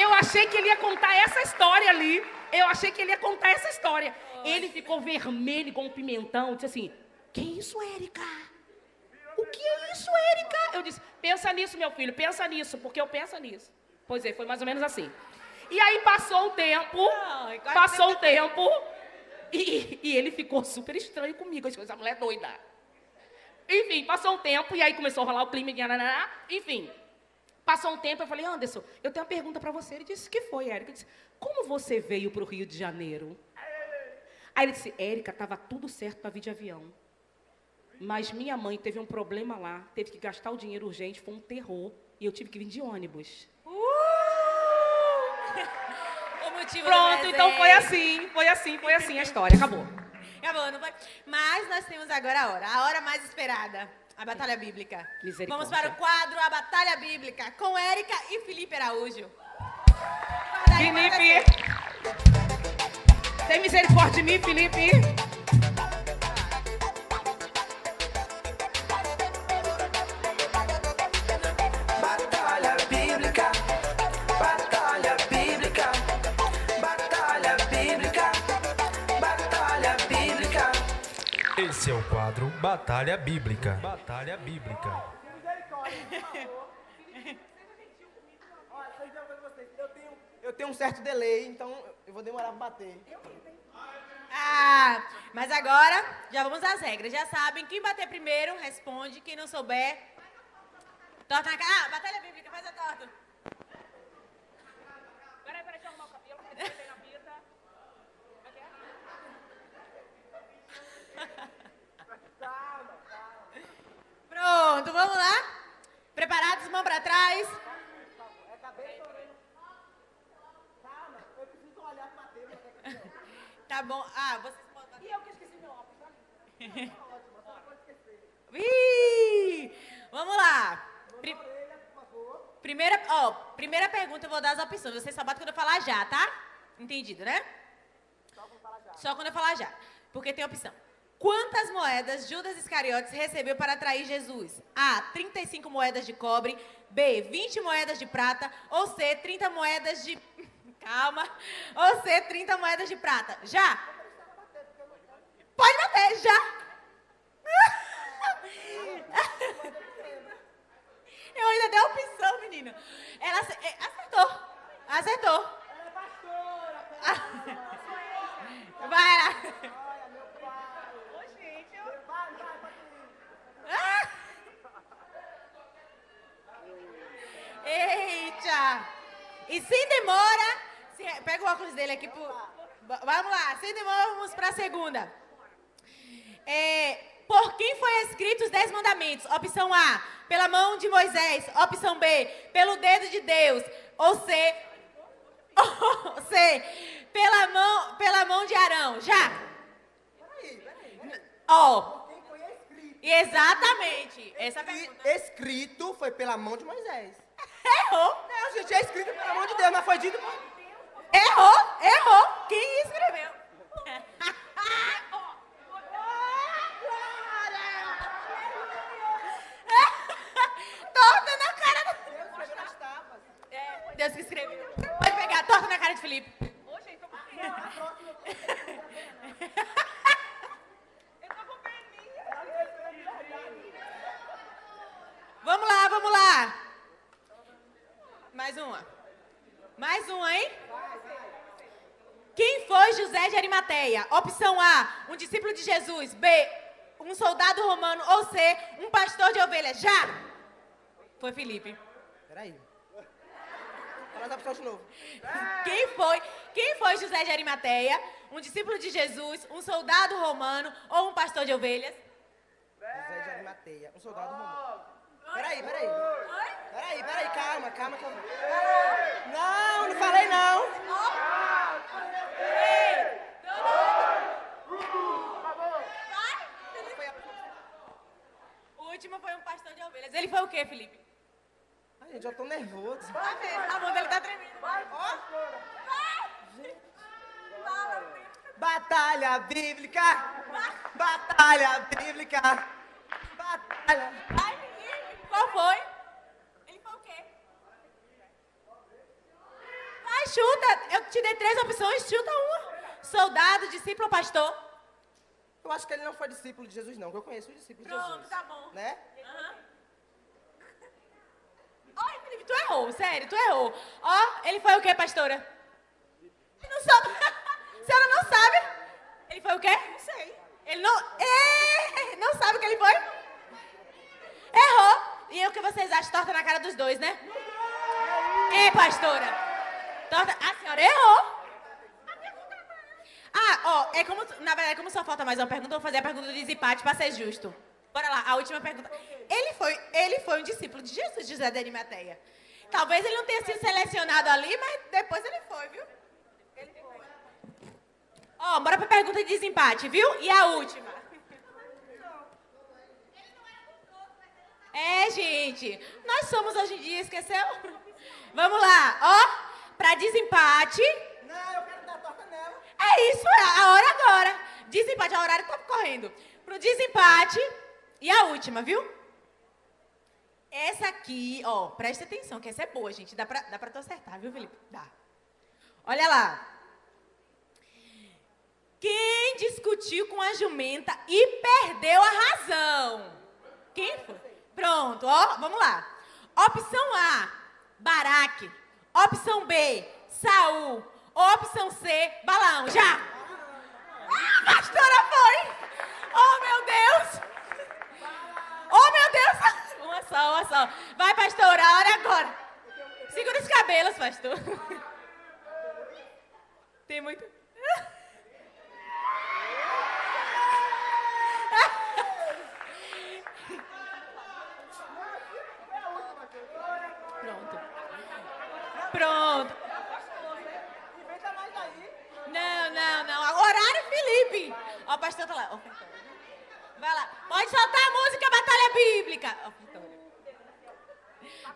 Eu achei que ele ia contar essa história ali. Ele ficou vermelho igual um pimentão. Disse assim, que isso, Érica? O que é isso, Érica? Eu disse, pensa nisso, meu filho, pensa nisso, porque eu penso nisso. Pois é, foi mais ou menos assim. E aí passou um tempo, e ele ficou super estranho comigo. Eu disse, essa mulher é doida. Enfim, passou um tempo, e aí começou a rolar o clima. Enfim, passou um tempo, eu falei, Anderson, eu tenho uma pergunta para você. Ele disse, que foi, Érica? Eu disse, como você veio para o Rio de Janeiro? Aí ele disse, Érica, estava tudo certo para vir de avião. Mas minha mãe teve um problema lá, teve que gastar o dinheiro urgente, foi um terror, e eu tive que vir de ônibus. Pronto, então foi assim a história, acabou. Acabou, não foi? Mas nós temos agora a hora mais esperada, a Batalha Bíblica. Misericórdia. Vamos para o quadro A Batalha Bíblica, com Érica e Felipe Araújo. Felipe, tem misericórdia de mim, Felipe? Batalha Bíblica, Batalha Bíblica, Batalha Bíblica, Batalha Bíblica. Esse é o quadro Batalha Bíblica. Batalha Bíblica. Eu tenho um certo delay, então eu vou demorar para bater. Mas agora já vamos às regras. Já sabem, quem bater primeiro responde, quem não souber, Torta na cara. Ah, batalha bíblica, faz a torta. Peraí, deixa eu arrumar o cabelo. Tem na pita. Pronto, vamos lá? Preparados, mão pra trás. Tá bom. Ah, vocês podem... E eu que esqueci meu óculos, tá? Vamos lá. Primeira pergunta, eu vou dar as opções. Você só bota quando eu falar já, tá? Entendido, né? Só quando eu falar já. Porque tem opção. Quantas moedas Judas Iscariotes recebeu para atrair Jesus? A, 35 moedas de cobre. B, 20 moedas de prata. Ou C, 30 moedas de... Calma. Ou C, 30 moedas de prata. Já? Pode bater, já. Eu ainda dei a opção, menino. Ela acertou. Acertou. Vai lá. Eita! E sem demora, pega o óculos dele aqui. Vamos lá, sem demora, vamos para a segunda. Por quem foi escrito os 10 mandamentos? Opção A, pela mão de Moisés. Opção B, pelo dedo de Deus. Ou C, pela mão de Arão. Já? Peraí. Ó. Exatamente. Essa pergunta. Escrito foi pela mão de Moisés. Errou. Não, gente, é escrito pela mão de Deus, mas foi dito por... Errou. Quem escreveu? Torta na cara do... Deus escreveu nas tapas. Deus que escreveu. Pode pegar, torta na cara de Felipe. Oxe, então por quê? A próxima... Eu tô com peninha. Vamos lá. Mais uma, hein? Quem foi José de Arimateia? Opção A, um discípulo de Jesus. B, um soldado romano. Ou C, um pastor de ovelhas. Já? Foi Felipe. Peraí. Fala as opções de novo. Quem foi José de Arimateia? Um discípulo de Jesus, um soldado romano ou um pastor de ovelhas? José de Arimateia, um soldado romano. Peraí. Peraí, calma que eu... Não falei não. O último foi um pastor de ovelhas. Ele foi o quê, Felipe? Ai, gente, eu tô nervoso. A mão dele tá tremendo. Vai. Batalha bíblica. Batalha bíblica. Batalha. Ai, Felipe, qual foi? Ele foi o quê? Vai, chuta. Eu te dei 3 opções, chuta uma. Soldado, discípulo ou pastor? Eu acho que ele não foi discípulo de Jesus, não, que eu conheço o discípulo de Jesus. Pronto, tá bom. Né? Ai, Felipe, tu errou, sério, tu errou. Ó, ele foi o quê, pastora? Ele não sabe. Se ela não sabe, ele foi o quê? Não sei. Ele não... não sabe o que ele foi? Errou. E o que vocês acham? Torta na cara dos dois, né? Pastora. Torta... A senhora errou. É como... Na verdade, como só falta mais uma pergunta, eu vou fazer a pergunta do desempate para ser justo. Bora lá, a última pergunta. Ele foi um discípulo de Jesus, José de Arimateia. Talvez ele não tenha sido selecionado ali, mas depois ele foi, viu? Ele foi. Bora pra pergunta de desempate, viu? E a última. Gente, nós somos hoje em dia, esqueceu? Vamos lá, pra desempate. Não, eu quero dar torta nela. É isso, a hora agora. Desempate, a horário tá correndo. Pro desempate. E a última, viu? Essa aqui, presta atenção, que essa é boa, gente. Dá pra tu acertar, viu, Felipe? Dá. Olha lá. Quem discutiu com a jumenta e perdeu a razão? Quem foi? Pronto, vamos lá. Opção A, Baraque. Opção B, Saul. Opção C, Balaão. Já! A pastora foi! Oh, meu Deus! Oh, meu Deus! Uma só. só. Vai, pastor, a hora é agora. Segura os cabelos, pastor. Tem muito... Pronto. Não. Horário, Felipe. Ó, o pastor tá lá. Ó, vai lá. Pode soltar a música Batalha Bíblica. Ó,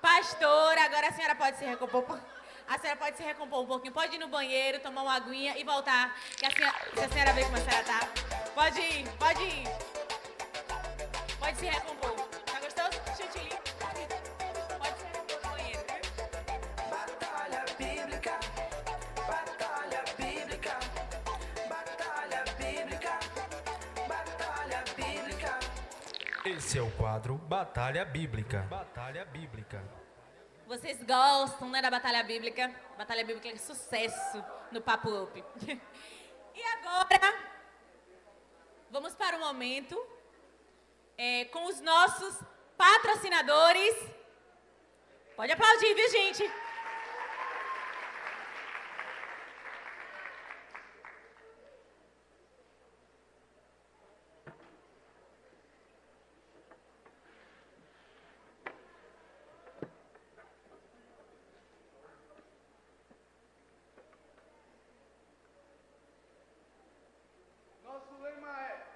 pastora, agora a senhora pode se recompor. A senhora pode se recompor um pouquinho. Pode ir no banheiro, tomar uma aguinha e voltar. Que a senhora vê como a senhora tá. Pode ir. Pode se recompor. Tá gostoso? Chantilly. Pode se recompor no banheiro, viu? Batalha bíblica, batalha bíblica, batalha bíblica, batalha bíblica. Esse é o quadro Batalha Bíblica. Batalha Bíblica. Vocês gostam, né, da Batalha Bíblica? Batalha Bíblica é sucesso no Papo Up. E agora, vamos para o momento com os nossos patrocinadores. Pode aplaudir, viu, gente? Nosso lema é: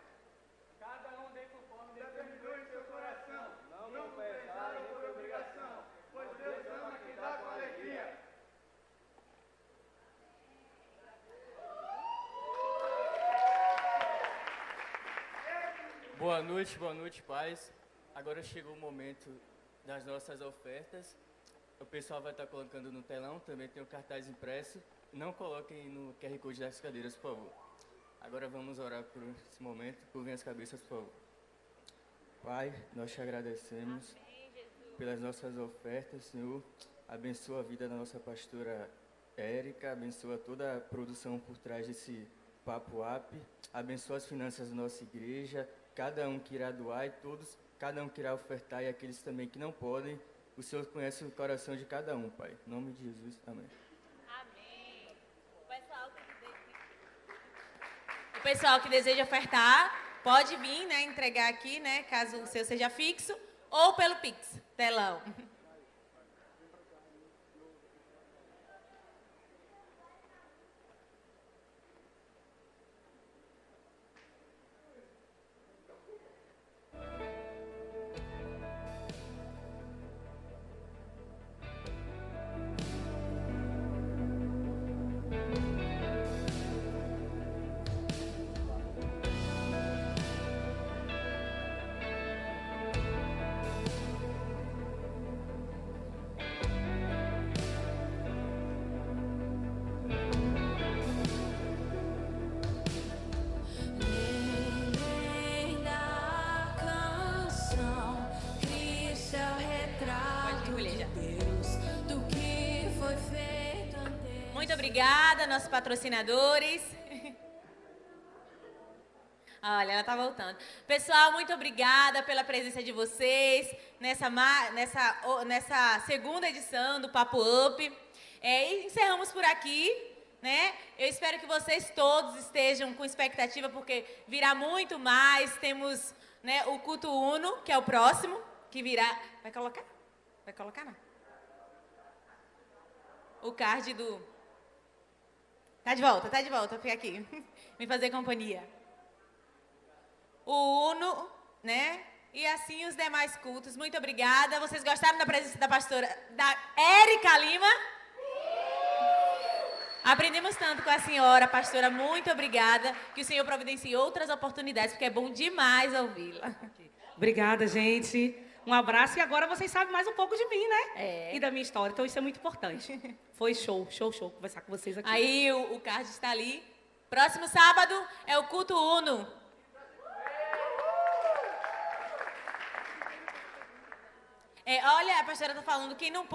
cada um dê conforme determinou em seu coração, não por pesar ou por obrigação, pois Deus ama quem dá com alegria. Boa noite, paz. Agora chegou o momento das nossas ofertas. O pessoal vai estar colocando no telão, também tem o cartaz impresso. Não coloquem no QR Code das cadeiras, por favor. Agora vamos orar por esse momento. Curvem as cabeças, por favor. Pai, nós te agradecemos pelas nossas ofertas, Senhor. Abençoa a vida da nossa pastora Érica, abençoa toda a produção por trás desse Papo Up, abençoa as finanças da nossa igreja, cada um que irá doar e cada um que irá ofertar e aqueles também que não podem. O Senhor conhece o coração de cada um, Pai. Em nome de Jesus, amém. O pessoal que deseja ofertar, pode vir, né, entregar aqui, né, caso o seu seja fixo, ou pelo Pix, telão. Muito obrigada, nossos patrocinadores. Olha, ela tá voltando. Pessoal, muito obrigada pela presença de vocês nessa segunda edição do Papo Up. E encerramos por aqui, né? Eu espero que vocês todos estejam com expectativa, porque virá muito mais. Temos, né, o Culto Uno, que é o próximo, que virá... Vai colocar? Vai colocar, não? O card do... Tá de volta, fica aqui. Me fazer companhia. O Uno, né? E assim os demais cultos. Muito obrigada. Vocês gostaram da presença da pastora, da Érica Lima? Aprendemos tanto com a senhora, pastora. Muito obrigada. Que o Senhor providencie outras oportunidades, porque é bom demais ouvi-la. Obrigada, gente. Um abraço. E agora vocês sabem mais um pouco de mim, né? E da minha história. Então isso é muito importante. Foi show conversar com vocês aqui. Aí o card está ali. Próximo sábado é o Culto Uno. Olha, a pastora está falando, quem não